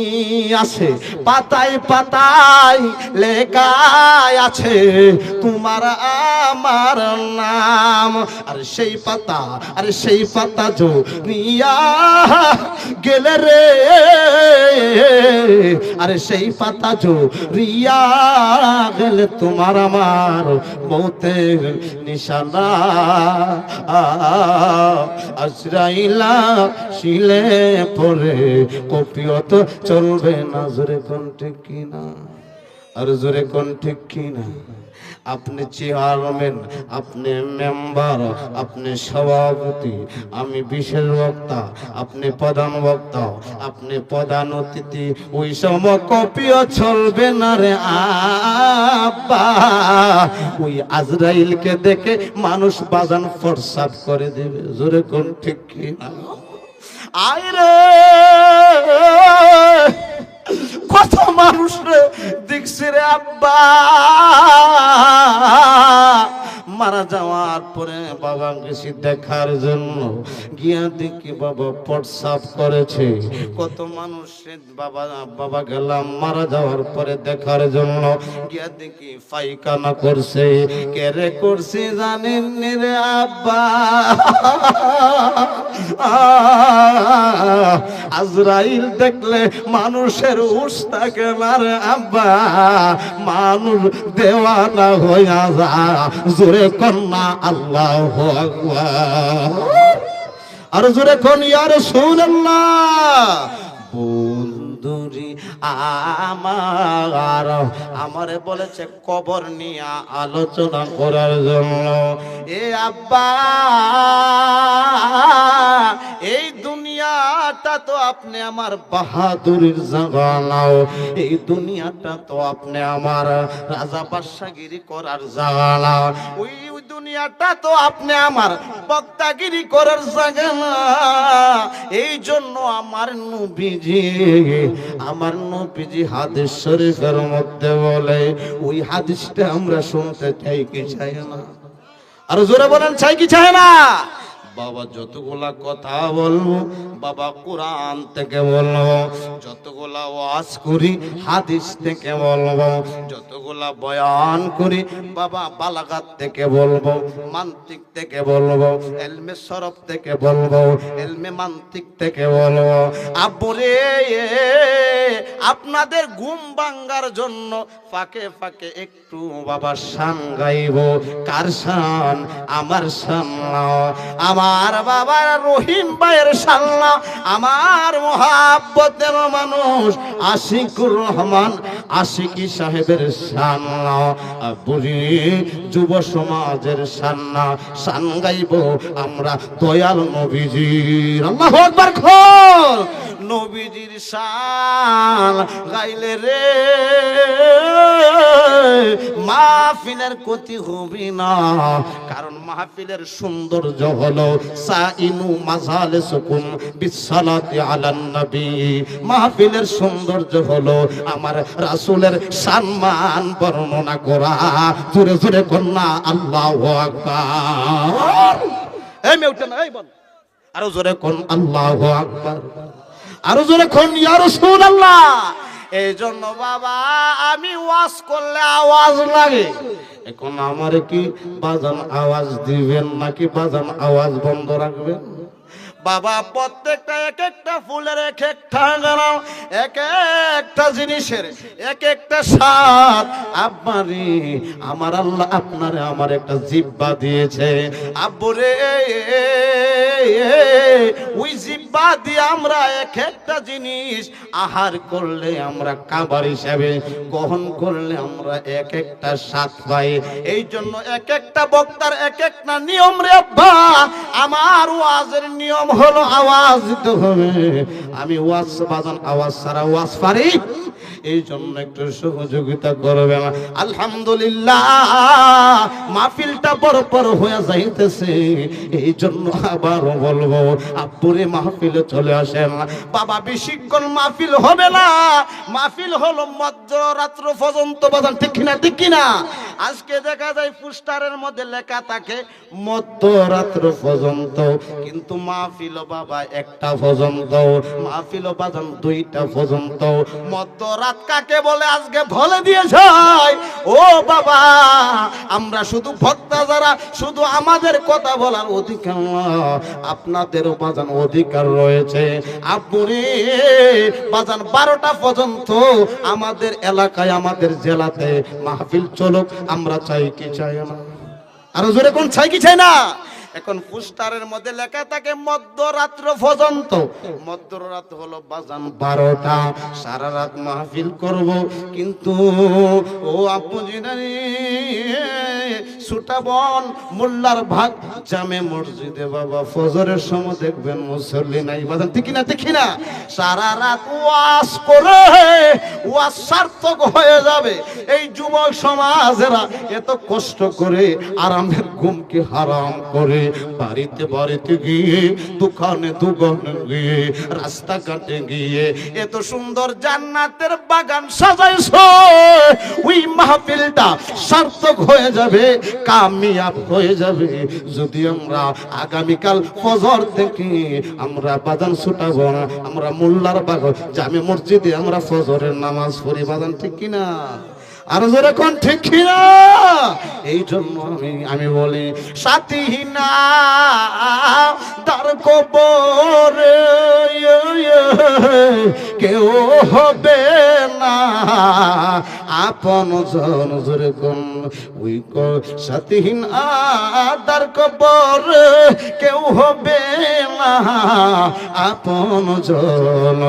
আছে পাতায় পাতায় লেখা আছে তোমার আমার নাম। আর সেই পাতা, আরে সেই পাতা জো নিয়া গেলে রে, আরে সেই পাতা জো রিয়া গেলে তোমার আমার মৌতের নিশানা আজরাইলা শিলে পরে কপিয়ত চলবে না, জোরে কোন ঠিক কিনা, আর জোরে কোন ঠিক কিনা। আপনি চেয়ারম্যান, আপনি মেম্বার, আপনি সভাপতি, আমি বিশেষ বক্তা, আপনি প্রধান বক্তা, আপনি প্রধান অতিথি, ওই সময় কপিও চলবে না রে আব্বা। ওই আজরাইলকে দেখে মানুষ বাজান ফরসাদ করে দেবে, জোরে কোন ঠিক কিনা। আইরে কত মানুষ রে দেখছি রে আব্বা, মারা যাওয়ার পরে বাবা গেছি দেখার জন্য, গিয়া দেখি বাবা প্রস্রাব করেছে। কত মানুষ বাবা গেলাম মারা যাওয়ার পরে দেখার জন্য, গিয়া দেখি পায়খানা করছে। কেরে করছে জানেন রে আব্বা, আজরাইল দেখলে মানুষের হুঁশ থাকে না রে আব্বা, মানুষ দেওয়ানা হইয়া যা, জোরে কন্যা আল্লাহু আকবার। আর জোরে কোন ইয়া রাসূলুল্লাহ। বন্ধুরি আমারে বলেছে কবর নিয়ে আলোচনা করার জন্য। এ আব্বা এই দুনিয়াটা তো আপনি আমার বাহাদুরির জায়গা নাও, এই দুনিয়াটা তো আপনি আমার রাজা বাদশাগিরি করার জায়গা নাও, ওই দুনিয়াটা তো আপনি আমার বক্তাগিরি করার জায়গা না। এই জন্য আমার নবীজি হাদিস শরীফের মধ্যে বলে, ওই হাদিসটা আমরা শুনতে চাই কি চাই না? আর জোরে বলেন চাই কি চাই না? বাবা যতগুলা কথা বলবো বাবা কোরআন থেকে বলবো, যতগুলা ওয়াজ করি হাদিস থেকে বলবো, যতগুলা বয়ান করি বাবা বালাগাত থেকে বলবো, মান্তিক থেকে বলবো, ইলমে সরফ থেকে বলবো, ইলমে মান্তিক থেকে বলবো। আব্বুরে আপনাদের ঘুম ভাঙার জন্য ফাঁকে ফাঁকে একটু বাবা শান গাইবো। কার শান? আমার শান না, আমার বাবার রহিম ভাইয়ের শান না, আমার মহাব্বতের মানুষ আশিকুর রহমান আশিকি সাহেবের শান না, বুড়ি যুব সমাজের শান না। শান গাইবো আমরা দয়াল নবীজির। আল্লাহু আকবার। খোল নবীজির শান গাইলে রে মা মাহফিলের ক্ষতি হবে না, কারণ মাহফিলের সৌন্দর্য হলো সাইনু মাজালিসুকুম বিসসালাতি আলান নবী। মাহফিলের সৌন্দর্য হলো আমার রাসূলের সম্মান বর্ণনা করা। জোরে জোরে কন্যা আল্লাহু আকবার। এই মেউটা না, এই বল আরো জোরে কোন আল্লাহু আকবার, আরো জোরে কোন ইয়া রাসূলুল্লাহ। এই জন্য বাবা আমি ওয়াজ করলে আওয়াজ লাগে। এখন আমারে কি বাজান আওয়াজ দিবেন নাকি বাজান আওয়াজ বন্ধ রাখবেন? বাবা প্রত্যেকটা এক একটা ফুলের এক একটা গানাও, এক একটা জিনিসের এক একটা স্বাদ। আব্বারে আমার আল্লাহ আপনারে আমার একটা জিহ্বা দিয়েছে। আব্বুরে ওই জিহ্বা দিয়ে আমরা এক একটা জিনিস আহার করলে আমরা খাবার হিসাবে গ্রহণ করলে আমরা এক একটা স্বাদ পাই। এই জন্য এক একটা বক্তার এক একটা নিয়ম রে আব্বা। আমার ওয়াজের নিয়ম হলো আওয়াজ দিতে হবে। আমি ওয়াজ বাজান আওয়াজ ছাড়া ওয়াজ পারি? এই জন্য একটু সহযোগিতা করবে। আলহামদুলিল্লাহ মাহফিলটা বড় হয়ে যাইতেছে। এই জন্য আবারও বলবো আব্বুরে মাহফিলে চলে আসেন। বাবা বেশিক্ষণ মাহফিল হবে না, মাহফিল হলো মধ্যরাত্র পর্যন্ত। বাজান ঠিক কিনা? ঠিক কিনা? আজকে দেখা যায় পোস্টারের মধ্যে লেখা থাকে মধ্যরাত্র পর্যন্ত, কিন্তু মাহফিল বাবা একটা পর্যন্ত, মাহফিল বাজান দুইটা পর্যন্ত। মধ্যরাত কাকে বলে আজকে বলে দিয়েছে। ও বাবা আমরা শুধু বক্তা যারা শুধু আমাদের কথা বলার অধিকার না, আপনাদেরও বাজান অধিকার রয়েছে। আব্বুরে বাজান 12টা পর্যন্ত আমাদের এলাকায় আমাদের জেলাতে মাহফিল চলুক, আমরা চাই কি চাই না? আরো জোরে কোন চাই কি চাই না? এখন পোস্টারের মধ্যে লেখা থাকে মধ্যরাত্র পর্যন্ত। মধ্যরাত হলো বাজান 12টা। সারা রাত মাহফিল করব, কিন্তু ও আপু জিনারি সুটাবন মোল্লার ভাগ জামে মসজিদে বাবা ফজরের সময় দেখবেন মুসল্লি নাই। বাজান ঠিক না? ঠিক না? সারা রাত ওয়াজ করে ওয়াজ সার্থক হয়ে যাবে। এই যুবক সমাজেরা এত কষ্ট করে আরামের ঘুমকে হারাম করে বাড়িতে গিয়ে দোকানে গিয়ে রাস্তাঘাটে গিয়ে এত সুন্দর জান্নাতের বাগান সাজাইছো। ওই মাহফিলটা সার্থক হয়ে যাবে, কামিয়াব হয়ে যাবে যদি আমরা আগামীকাল ফজর থেকে আমরা বাজান ছুটাবো না, আমরা মোল্লার বাগ জামে মসজিদে আমরা ফজরের নামাজ পড়ি। বাজান ঠিক কিনা? আরো জোরে কোন ঠিক কিনা? এই জন্য আমি বলি সাথীহীনা তার কবর কেউ হবে না আপন জন। জোরে কোন ওই সাথীহীন তার কবর কেউ হবে না আপন জন।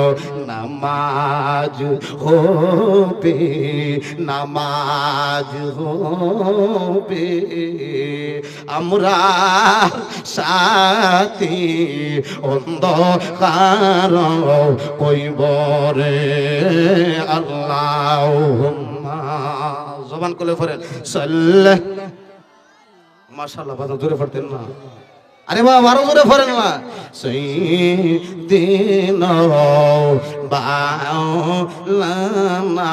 নামাজ হবে নামাজ হবে আমরা সাথী অন্ধকার কইবরে আল্লাহুম্মা জবান করে পড়েন সাল্লাল্লাহু। মাশাআল্লাহ বাজান জোরে পড়তেন না? আরে বাবা আরো জোরে পড়েন না? সাইয়্যিদিনা মাওলানা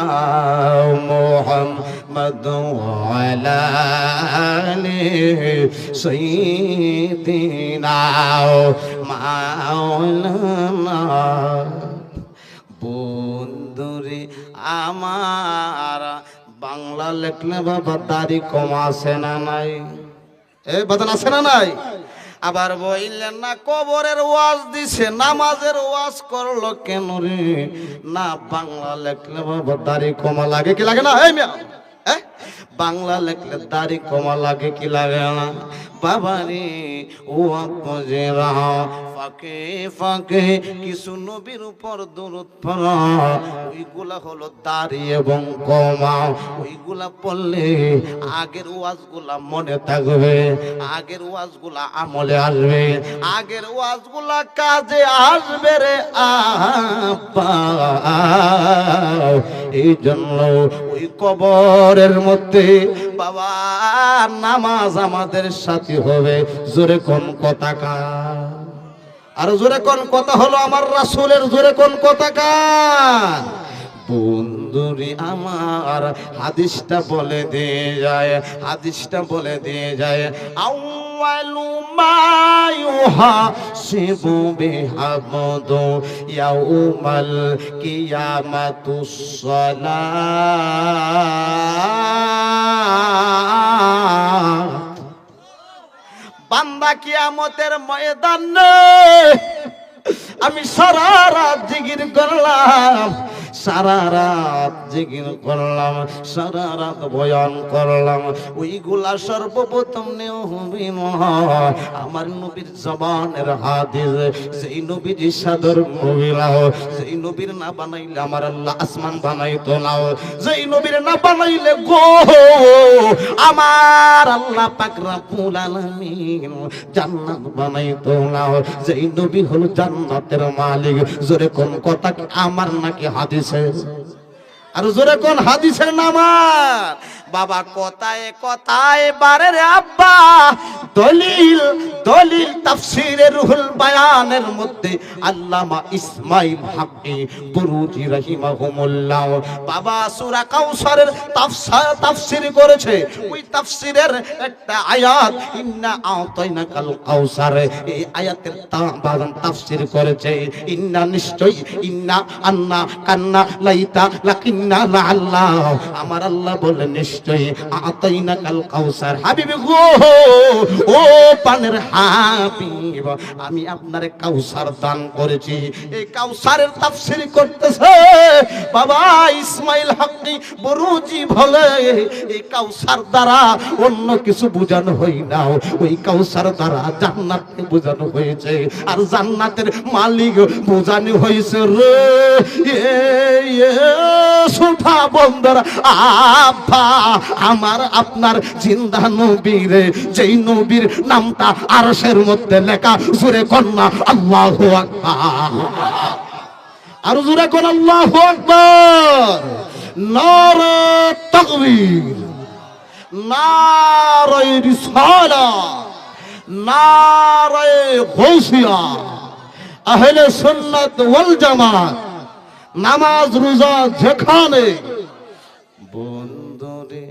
মুহাম্মদ ওয়ালা আলি সাইয়্যিদিনা মাওলানা। বন্ধুরে আমার বাংলা লেখলে বাবা দাড়ি কম আছে না নাই? এ বাজান আছে না নাই? আবার বললেন না কবরের ওয়াজ দিছে, নামাজের ওয়াজ করলো কেন রে? না বাংলা লেখলে বাবা দাড়ি কমা লাগে কি লাগে না? এই মিয়া বাংলা লেখলে দাড়ি কমা লাগে কি লাগে না? বাবারে ও আপজেরা ফাঁকে ফাঁকে কিছু নবীর উপর দরুদ পড়া, ওইগুলা হলো দাড়ি এবং কমা। ওইগুলা পড়লে আগের ওয়াজগুলা মনে থাকবে, আগের ওয়াজগুলা আমলে আসবে, আগের ওয়াজগুলা কাজে আসবে রে আব্বা। এই জন্য ওই কবরের মধ্যে বাবা নামাজ আমাদের সাথী হবে। জোরে কোন কথা কা, আর জোরে কোন কথা হলো আমার রাসূলের, জোরে কোন কথা কা। বন্ধুরে আমার হাদিসটা বলে দিয়ে যায়, হাদিসটা বলে দিয়ে যায়, আউয়ালু মা ইউহাসিবু বিহাবদু ইয়াউমাল কিয়ামাতুস সালাত। বান্দা কিয়ামতের ময়দানে আমি সারা রাত জিকির করলাম, সারা রাত জিকির করলাম, সারা রাত বয়ান করলাম, ওইগুলা সর্বপ্রথম আমার নবীর জবানের হাদিস। সেই নবীর সাদর মহিলাও, সেই নবীর না বানাইলে আমার আল্লাহ আসমান বানাইতো না, যেই নবীর না বানাইলে গো আমার আল্লাহ পাক রব্বুল আলামিন জান্নাত বানাইতো না। যেই নবী হলো জান্নাতের মালিক। জোরে কোন কথা আমার নাকি হাদিসের, আর জোরে কোন হাদিসের নামার বাবা। কথায় কথায় বারে রে আব্বা দলিল, দলিল তাফসীরে রুহুল বায়ানের মধ্যে আল্লামা ইসমাইল হাক্কি বুরুজি রাহিমাহুমুল্লাহ বাবা সূরা কাউসারের তাফসীর করেছে। ওই তাফসীরের একটা আয়াত ইন্না আতাইনাকাল কাউসার, এই আয়াতের তাফসীর করেছে ইন্না, নিশ্চয়, ইন্না, আন্না, কান্না, লাইতা, লাকিন্না, লাআল্লাহ। আমার আল্লাহ বলে নিশ্চয় আতাইনাকাল কাউসার। হাবিবি গো, ও পানের হাবিব, আমি আপনারে কাউসার দান করেছি। এই কাউসারের তাফসীর করতেছে বাবা ইসমাইল হাক্কি বুরুজি বলে, এই কাউসার দ্বারা অন্য কিছু বোঝানো হয় না, ওই কাউসার দ্বারা জান্নাতকে বোঝানো হয়েছে, আর জান্নাতের মালিক বোঝানো হয়েছে রে। সুঠা বন্ধুরা, আব্বা আমার আপনার জিন্দা নবীরে, যেই নবীর নামটা আরশের মধ্যে লেখা, জোরে কন্যা আল্লাহু আকবার, আর জোরে কোন আল্লাহু আকবার। নারে তাকবীর, নারে রিসালাত, নারে গাউসিয়া, আহলে সুন্নাত ওয়াল জামাত, নামাজ রোজা যেখানে। বন্ধুরে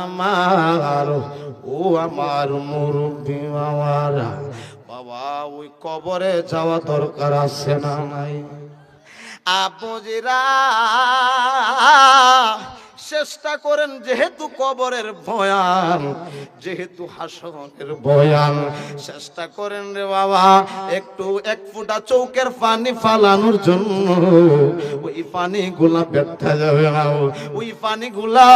আমার, ও আমার মুরব্বি বাবারা, বাবা ওই কবরে যাওয়া দরকার আছে না নাই? আপুজিরা চেষ্টা করেন, যেহেতু কবরের বয়ান, যেহেতু হাসরের বয়ান, চেষ্টা করেন রে বাবা একটু এক ফোঁটা চৌকের পানি ফালানোর জন্য। ওই পানিগুলা ব্যর্থা যাবে না, ওই পানিগুলা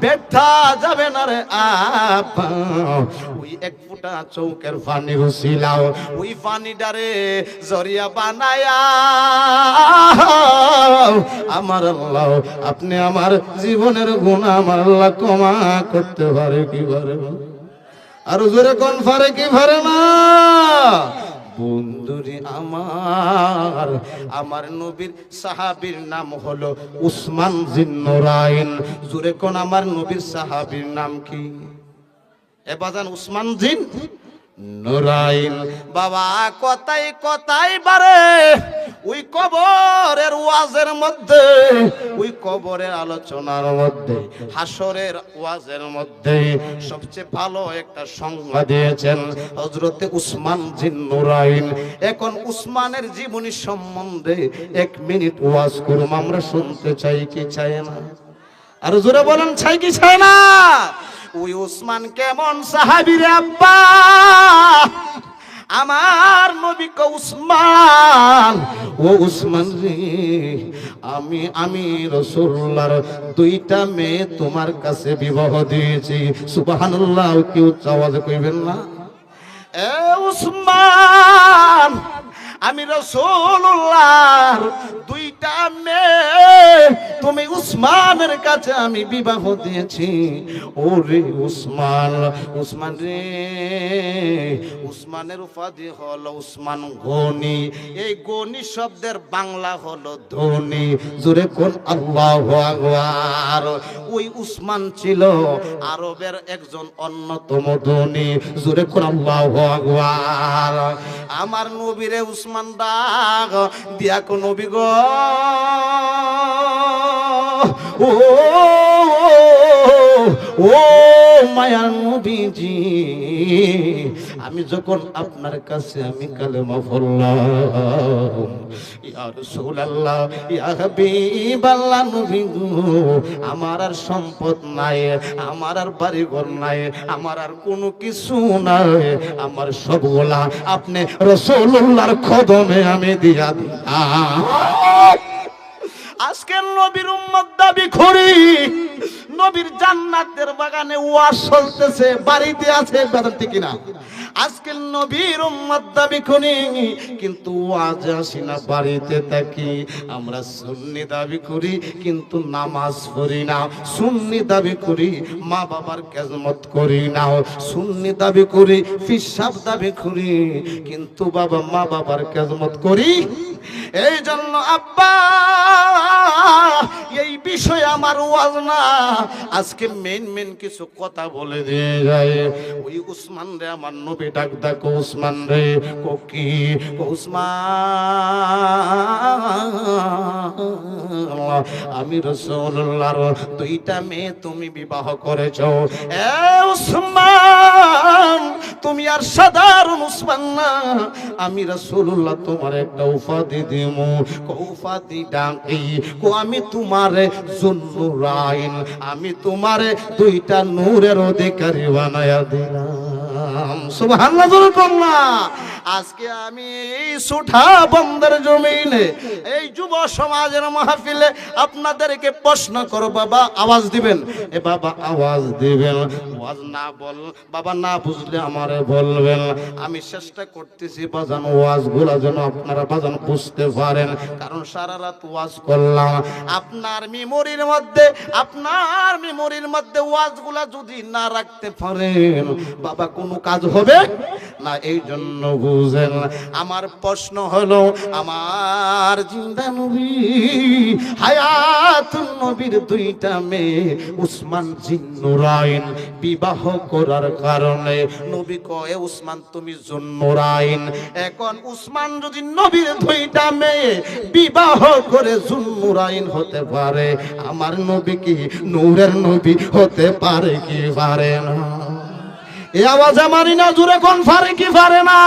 ব্যর্থা যাবে না রে আপা। ওই এক ফোঁটা চৌকের পানি উছিলাও, ওই পানিটারে জরিয়া বানায়া আমার আল্লাহ, আপনি আমার জীবনের গুনাহ আমার আল্লাহ ক্ষমা করতে পারে কি পারে না? আর জোরে কোন পারে কি পারে না? বন্ধুরে আমার, আমার নবীর সাহাবীর নাম হলো উসমান জিন্নুরাইন। জোরে কোন আমার নবীর সাহাবীর নাম কি? এ বাজান উসমান জিন নুরাইন। বাবা কথাই কথাই বারে ওই কবরের ওয়াজের মধ্যে, ওই কবরের আলোচনার মধ্যে, হাসরের ওয়াজের মধ্যে সবচেয়ে ভালো একটা সংজ্ঞা দিয়েছেন হযরতে উসমান জিন্নুরাইন। এখন উসমানের জীবনী সম্বন্ধে 1 মিনিট ওয়াজ করুম, আমরা শুনতে চাই কি চাই না? আর জোরে বলেন চাই কি চাই না? ওই উসমান কেমন সাহাবী রে আব্বা, আমার নবী ক উসমান, ও উসমান রে, আমি রাসূলুল্লাহর 2টা মেয়ে তোমার কাছে বিবাহ দিয়েছি। সুবহানাল্লাহ, কি উচ্চ আওয়াজে কইবেন না? এ উসমান, আমি রাসূলুল্লাহর 2টা মেয়ে এরকম এই উসমানের কাছে আমি বিবাহ দিয়েছি। ওরে উসমান, উসমান রে, উসমানের উপাধি হলো উসমান গনি। এই গনি শব্দের বাংলা হলো ধনী। জোরে কোন আল্লাহু আকবার। ওই উসমান ছিল আরবের একজন অন্যতম ধনী। জোরে কোন আল্লাহু আকবার। আমার নবীরে উসমান ডাক দিয়া কো নবী গো, ও ও মায়ার নবীজি, আমি যখন আপনার কাছে আমি কালেমা পড়লাম, ইয়া রাসূলুল্লাহ ইয়া হাবিবাল্লাহ নবী গো, আমার আর সম্পদ নাই, আমার আর বাড়িঘর নাই, আমার আর কোনো কিছু নাই, আমার সবগুলা আপনি রাসূলুল্লাহর কদমে আমি দিয়া দিলাম। আজকের নবীর উম্মত দাবি করি, নবীর জান্নাতের বাগানে ওয়াজ চলতেছে, বাড়িতে আছে, কথা ঠিক না? আজকের নবীর উম্মত দাবি করি, কিন্তু ওয়াজ আসি না, বাড়িতে থাকি। আমরা সুন্নি দাবি করি কিন্তু নামাজ পড়ি না। সুন্নি দাবি করি মা বাবার খেদমত করি না। সুন্নি দাবি করি পিসাব দাবি করি কিন্তু বাবা মা বাবার খেদমত করি। এই জন্য আব্বা এই বিষয় আমার ওয়াজ না, আজকে মেন কিছু কথা বলে দিয়ে যায়। ওই উসমান রে আমার নবী ডাক দেখো, উসমান রে কোকি উসমান, আমি রাসূলুল্লাহর দুইটা মেয়ে তুমি বিবাহ করেছো। এ উসমান, তুমি আর সাধারণ উসমান না, আমি রাসূলুল্লাহ তোমার একটা উপাধি দিমু। উপাধি ডাকি কো আমি তোমারে জুন্নুরাইন, আমি তোমারে দুইটা নূরের অধিকারী বানায়া দিলাম। সুবহানাল্লাহ, জোরে বলনা। আজকে আমি এই সুঠা বন্দর জমিনে এই যুব সমাজের মাহফিলে আপনাদেরকে প্রশ্ন করো, বাবা আওয়াজ দিবেন, এ বাবা আওয়াজ দিবেন। ওয়াজ না বল বাবা, না বুঝলে আমারে বলবেন। আমি চেষ্টা করতেছি বাজান ওয়াজগুলো যেন আপনারা বাজান বুঝতে পারেন, কারণ সারা রাত ওয়াজ করলাম। আপনার মেমোরির মধ্যে ওয়াজগুলা যদি না রাখতে পারেন বাবা, কোনো কাজ হবে না। এই জন্য বুঝেন, আমার প্রশ্ন হলো, আমার জিন্দা নবী হায়াতুন নবীর দুইটা মেয়ে উসমান জিন্নুরাইন বিবাহ করার কারণে নবী কয়, উসমান তুমি জুন্নুরাইন। এখন উসমান যদি নবীর দুইটা মেয়ে বিবাহ করে জুন্নুরাইন হতে পারে, আমার নবী কি নূরের নবী হতে পারে কি পারে না? এই আওয়াজে মারি না, জোরে কোন পারে কি পারে না?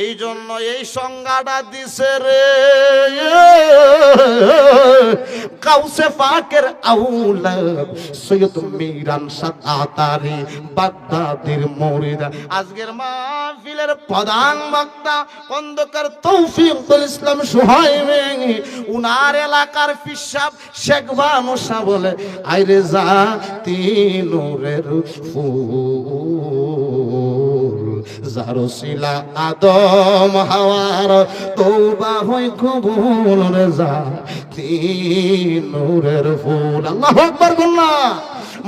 এই জন্য এই সংজ্ঞাটা দিছে রে কাউসে পাকের আউলাদ সৈয়দ মিরান সাতাতারি বাগদাদের মুরিদ। আজকের মাহফিলের প্রধান বক্তা খন্দকার তৌফিকুল ইসলাম সুহাইমি, উনার এলাকার পিসাব শেখ বানুশা বলে, আইরে জাতি নূরের ফুল জারসিলা আদম হাওয়ার তওবা হয় কবুল রে জাতি নূরের ফুল। আল্লাহু আকবার বলনা।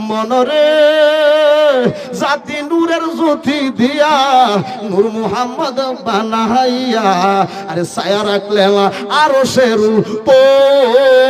মনরে জাতি নূরের জ্যোতি দিয়া নূর মুহাম্মদ বানাইয়া আরে ছায়া রাখলেন আরশের উপর।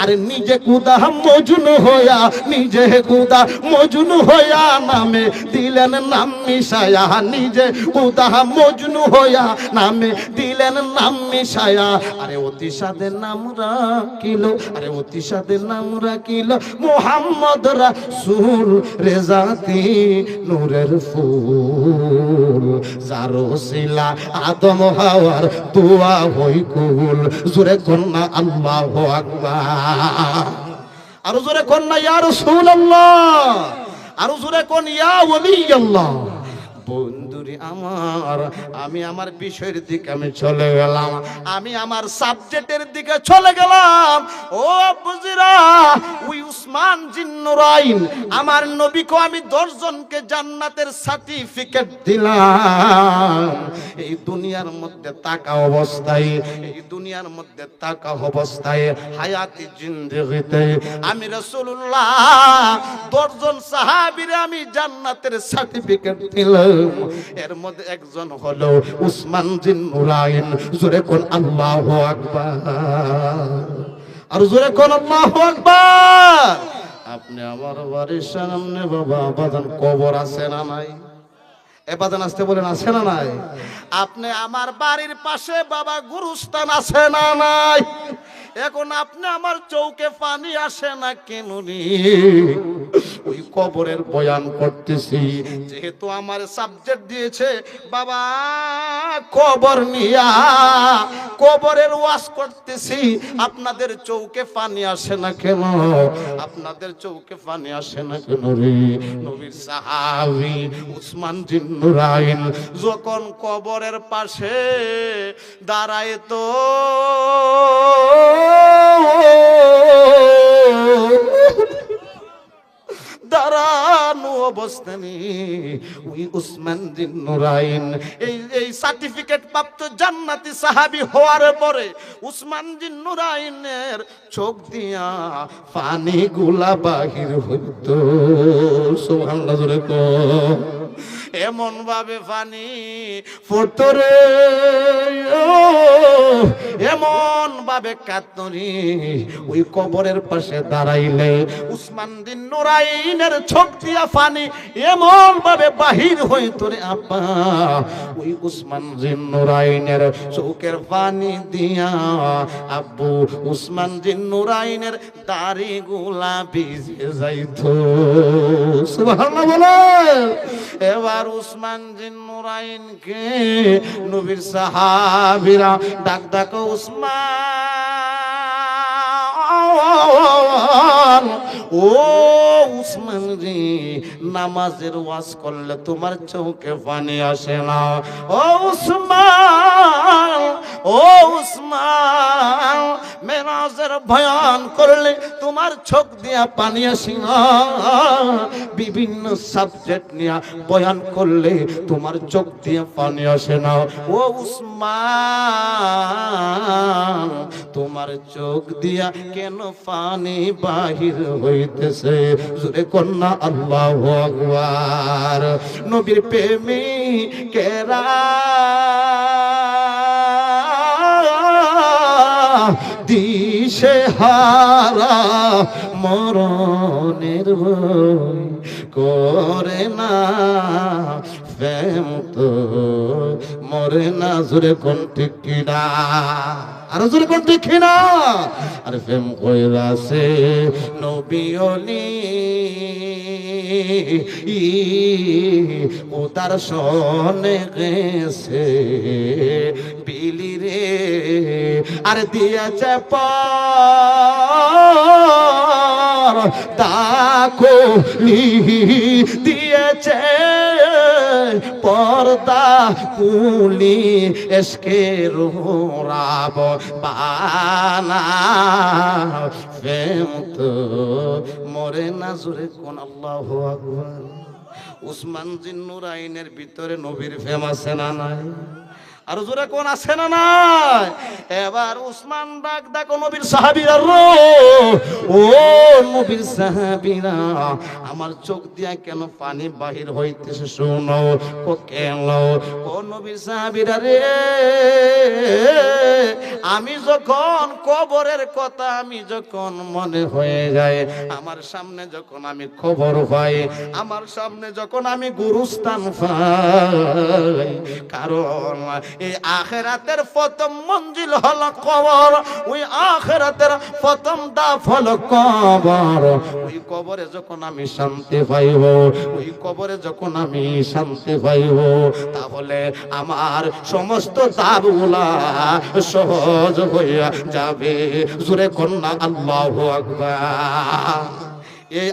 আরে নিজে কুদা মজনু হইয়া, নিজে কুদা মজনু হইয়া নামে দিলেন নাম মিশায়া, নিজে কুদা মজনু হইয়া নামে দিলেন নাম মিশায়া। আরে অতি সাদের নাম রাখিল, আরে অতি সাদের নাম রাখিল মুহাম্মদ রাসূল রেজাতি নূরের ফুল জারসিলা আদম হাওয়ার দোয়া হই কবুল। জোরে কন্যা আল্লাহু আকবার, আরো জোরে কন্যা ইয়া রাসূলুল্লাহ, আরো জোরে কোন ইয়া ওলি আল্লাহ। বন্ধুরে হুজুরি আমার, আমি আমার বিষয়ের দিকে আমি চলে গেলাম, আমি আমার সাবজেক্টের দিকে চলে গেলাম। ও বুজিরা, ওই উসমান জিন্নুরাইন আমার নবীকে আমি 10 জনকে জান্নাতের সার্টিফিকেট দিলাম। এই দুনিয়ার মধ্যে তাকা অবস্থায়, এই দুনিয়ার মধ্যে তাকা অবস্থায় হায়াতি জিন্দেগিতে আমি রাসূলুল্লাহ 10 জন সাহাবীরে আমি জান্নাতের সার্টিফিকেট দিলাম। এর মধ্যে একজন হলো উসমান জিন্নুরাইন। জোরে কোন আল্লাহু আকবার, আর জোরে কোন আল্লাহু আকবার। আপনি আমার বাড়ির সামনে বাবা বাজান কবর আছে না নাই? এ বাজান আসতে বলেন আছে না নাই? আপনি আমার বাড়ির পাশে বাবা গুরুস্থান আছে না নাই? এখন আপনি আমার চৌকে পানি আসে না কেন রে? ওই কবরের বয়ান করতেছি, যেহেতু আমার সাবজেক্ট দিয়েছে বাবা কবর নিয়া, কবরের ওয়াজ করতেছি। আপনাদের চৌকে পানি আসে না কেন? আপনাদের চৌকে পানি আসে না কেন রে? নবীর সাহাবী উসমান জিন্নুরাইন যখন কবরের পাশে দাঁড়ায় তো দাঁড়ানো অবস্থানে ওই উসমান জিন্নুরাইন এই সার্টিফিকেট প্রাপ্ত জান্নাতি সাহাবী হওয়ার পরে উসমান জিন্নুরাইনের চোখ দিয়া পানি গুলা বাহির হইতো। সুবহানাল্লাহ, জোরে কও। এমন ভাবে পানি ফোটরে, এমন ভাবে কাতরি ওই কবরের পাশে দাঁড়াইলে উসমান জিন্নুরাইনের চোখ দিয়া পানি এমন ভাবে বাহির হইতো রে আব্বা। ওই উসমান জিন্নুরাইনের চোখের পানি দিয়া আব্বু উসমান জিন্নুরাইনের দাড়ি গুলা ভিজে যাইতো। সুবহানাল্লাহ বলেন। এবার উসমান জিন্নুরাইনকে নবীর সাহাবীরা ডাক ডাক, উসমান, ও উসমান রে, নামাজের ওয়াজ করলে তোমার চোখে পানি আসে না? ও উসমান, ও উসমান, মেরাজের বয়ান করলে তোমার চোখ দিয়া পানি আসে না? বিভিন্ন সাবজেক্ট নিয়ে বয়ান করলে তোমার চোখ দিয়ে পানি আসে না? ও উসমান, তোমার চোখ দিয়া কেন পানি বাহির হইতেছে? জোরে কন্যা আল্লাহু আকবার। নবীর প্রেমিকেরা দিশে হারা মরণের ভয় করে না, প্রেম তো মরে না। জোরে কোন ঠিক কিনা? আর জোরে কোন ঠিক কিনা? আর প্রেম কইরাছে নবী ওলি ও তার সনে গেছে বিলি রে, আর দিয়েছে পর তাকো দিয়েছে পর্দা কুলি এসকে রোরাব বানা, প্রেম তো মরে না। জোরে কোন আল্লাহু আকবার। উসমান জিন্নুরাইনের ভিতরে নবীর প্রেম আছে না নাই? আর জোরে কোন আছে না নাই? এবার উসমান ডাক ডাক, নবীর সাহাবীরা রো, ও নবীর সাহাবীরা, আমার চোখ দিয়া কেন পানি বাহির হইতেছে শুনো। ও কেন? ও নবীর সাহাবীরা রে, আমি যখন কবরের কথা আমি যখন মনে হয়ে যায়, আমার সামনে যখন আমি খবর পাই, আমার সামনে যখন আমি গুরুস্থান পাই, কারণ এই আখিরাতের প্রথম মঞ্জিল হলো কবর, ওই আখিরাতের প্রথম ধাপ হলো কবর। ওই কবরে যখন আমি শান্তি পাইব, ওই কবরে যখন আমি শান্তি পাইব, তাহলে আমার সমস্ত ধাপগুলা সহজ হইয়া যাবে। জোরে কন্যা আল্লাহু আকবার। এই